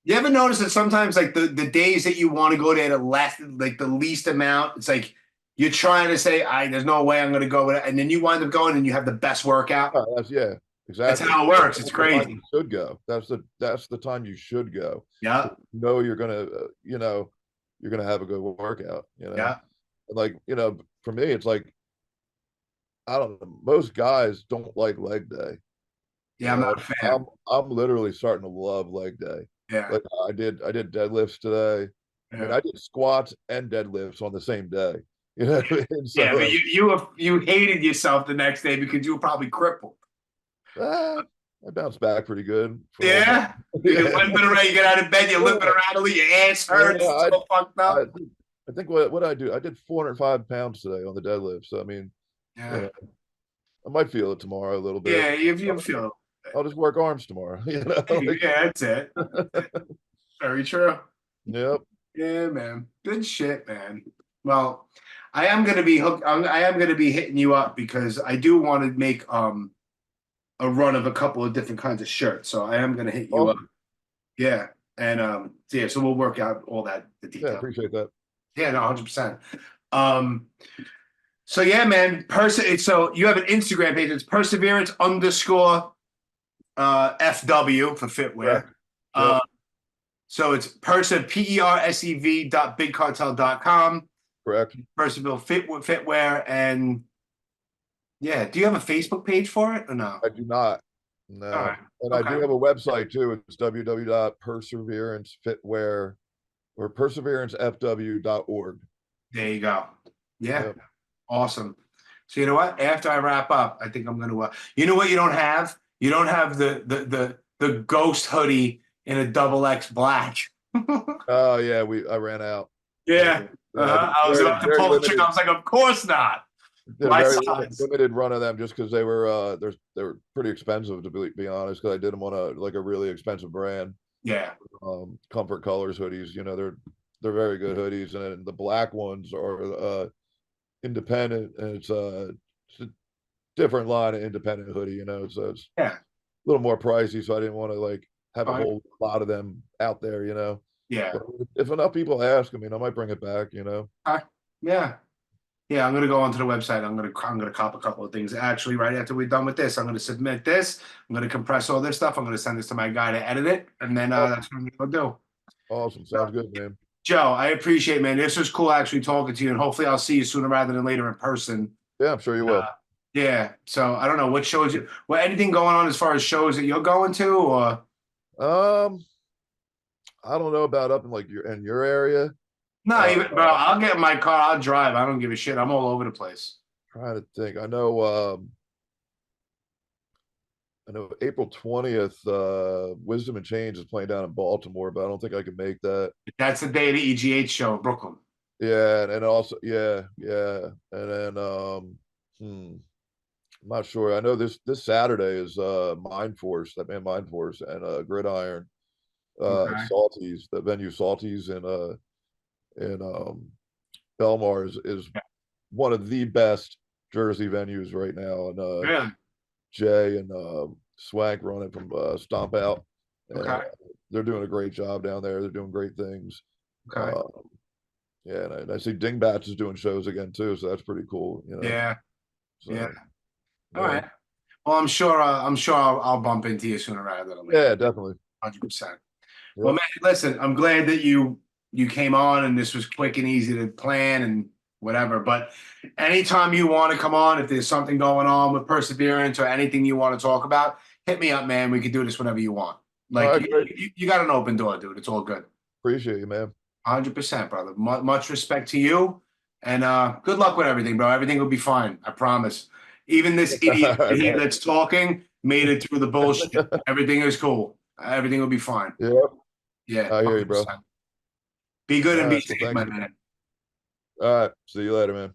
You ever notice that sometimes like the days that you want to go there the least amount, it's like you're trying to say, there's no way I'm gonna go with it, and then you wind up going and you have the best workout. Oh, exactly. That's how it works. It's crazy. You should go. That's the time you should go. Yeah. You're gonna you're gonna have a good workout. Yeah. And for me, it's like I don't know. Most guys don't like leg day. Yeah, I'm not a fan. I'm literally starting to love leg day. Yeah. Like I did deadlifts today. Yeah. I mean, I did squats and deadlifts on the same day. So, yeah, but you hated yourself the next day because you were probably crippled. I bounced back pretty good. Yeah. You're limping around, you get out of bed, you're limping around a little, your ass hurts, it's so fucked up. I think what I do, I did 405 pounds today on the deadlift. So I mean, I might feel it tomorrow a little bit. Yeah, you feel it. I'll just work arms tomorrow. Yeah, that's it. Very true. Yep. Yeah, man. Good shit, man. Well, I am gonna be hooked. I am gonna be hitting you up because I do want to make a run of a couple of different kinds of shirts. So I am gonna hit you up. Yeah. And so we'll work out all that the details. Yeah, appreciate that. Yeah, no, 100%. So yeah, man. So you have an Instagram page. It's perseverance underscore FW for fitwear. Correct. Yep. So it's persev.bigcartel.com. Correct. Perseverance Fitwear, and yeah. Do you have a Facebook page for it or no? I do not. No. All right. And Okay. I do have a website too. It's www.perseveranceFitwear or perseverancefw.org. There you go. Yeah. Yep. Awesome. So you know what? After I wrap up, I think I'm going to. You know what? You don't have. You don't have the ghost hoodie in a XXX black. Oh yeah, I ran out. Yeah. I was about to pull the trigger. I was like, of course not. My Very size. limited run of them just because they were pretty expensive to be honest. Because I did them on a really expensive brand. Yeah. Comfort Colors hoodies. You know they're very good hoodies, and then the black ones are independent, and it's a different line of independent hoodie. You know, so it's Yeah. a little more pricey. So I didn't want to have a Fine. whole lot of them out there. You know. Yeah. But if enough people ask, I mean, I might bring it back. You know. Yeah. Yeah, I'm gonna go onto the website. I'm gonna cop a couple of things. Actually, right after we're done with this, I'm gonna submit this. I'm gonna compress all this stuff. I'm gonna send this to my guy to edit it, and then that's what I'm gonna do. Awesome, sounds good, man. Joe, I appreciate it, man. This was cool actually talking to you, and hopefully I'll see you sooner rather than later in person. Yeah, I'm sure you will. Yeah. So I don't know what shows you. Well, anything going on as far as shows that you're going to, or I don't know about up in your area. no, even bro. I'll get in my car. I'll drive. I don't give a shit. I'm all over the place. Trying to think. I know April 20th, Wisdom and Change is playing down in Baltimore, but I don't think I can make that. That's the day of the EGH show in Brooklyn. Yeah, and also and then I'm not sure. I know this Saturday is Mind Force, that man Mind Force, and Gridiron, Okay. Salties, the venue Salties in Belmar is one of the best Jersey venues right now, and Really? Jay and Swank run it from Stomp Out. Okay. They're doing a great job down there. They're doing great things. Okay. Yeah, and I see Dingbats is doing shows again too, so that's pretty cool. You know. Yeah. So, Yeah. All right. Well, I'm sure I'll bump into you sooner rather than later. Yeah, definitely. 100%. Well, man, listen, I'm glad that you came on and this was quick and easy to plan and whatever. But anytime you want to come on, if there's something going on with Perseverance or anything you want to talk about, hit me up, man. We can do this whenever you want. Like you got an open door, dude. It's all good. Appreciate you, man. 100%, brother. Much respect to you, and good luck with everything, bro. Everything will be fine. I promise. Even this idiot here that's talking made it through the bullshit. Everything is cool. Everything will be fine. Yeah. Yeah. I hear you, bro. 100%. Be good and be Well, safe, my man. All right. See you later, man.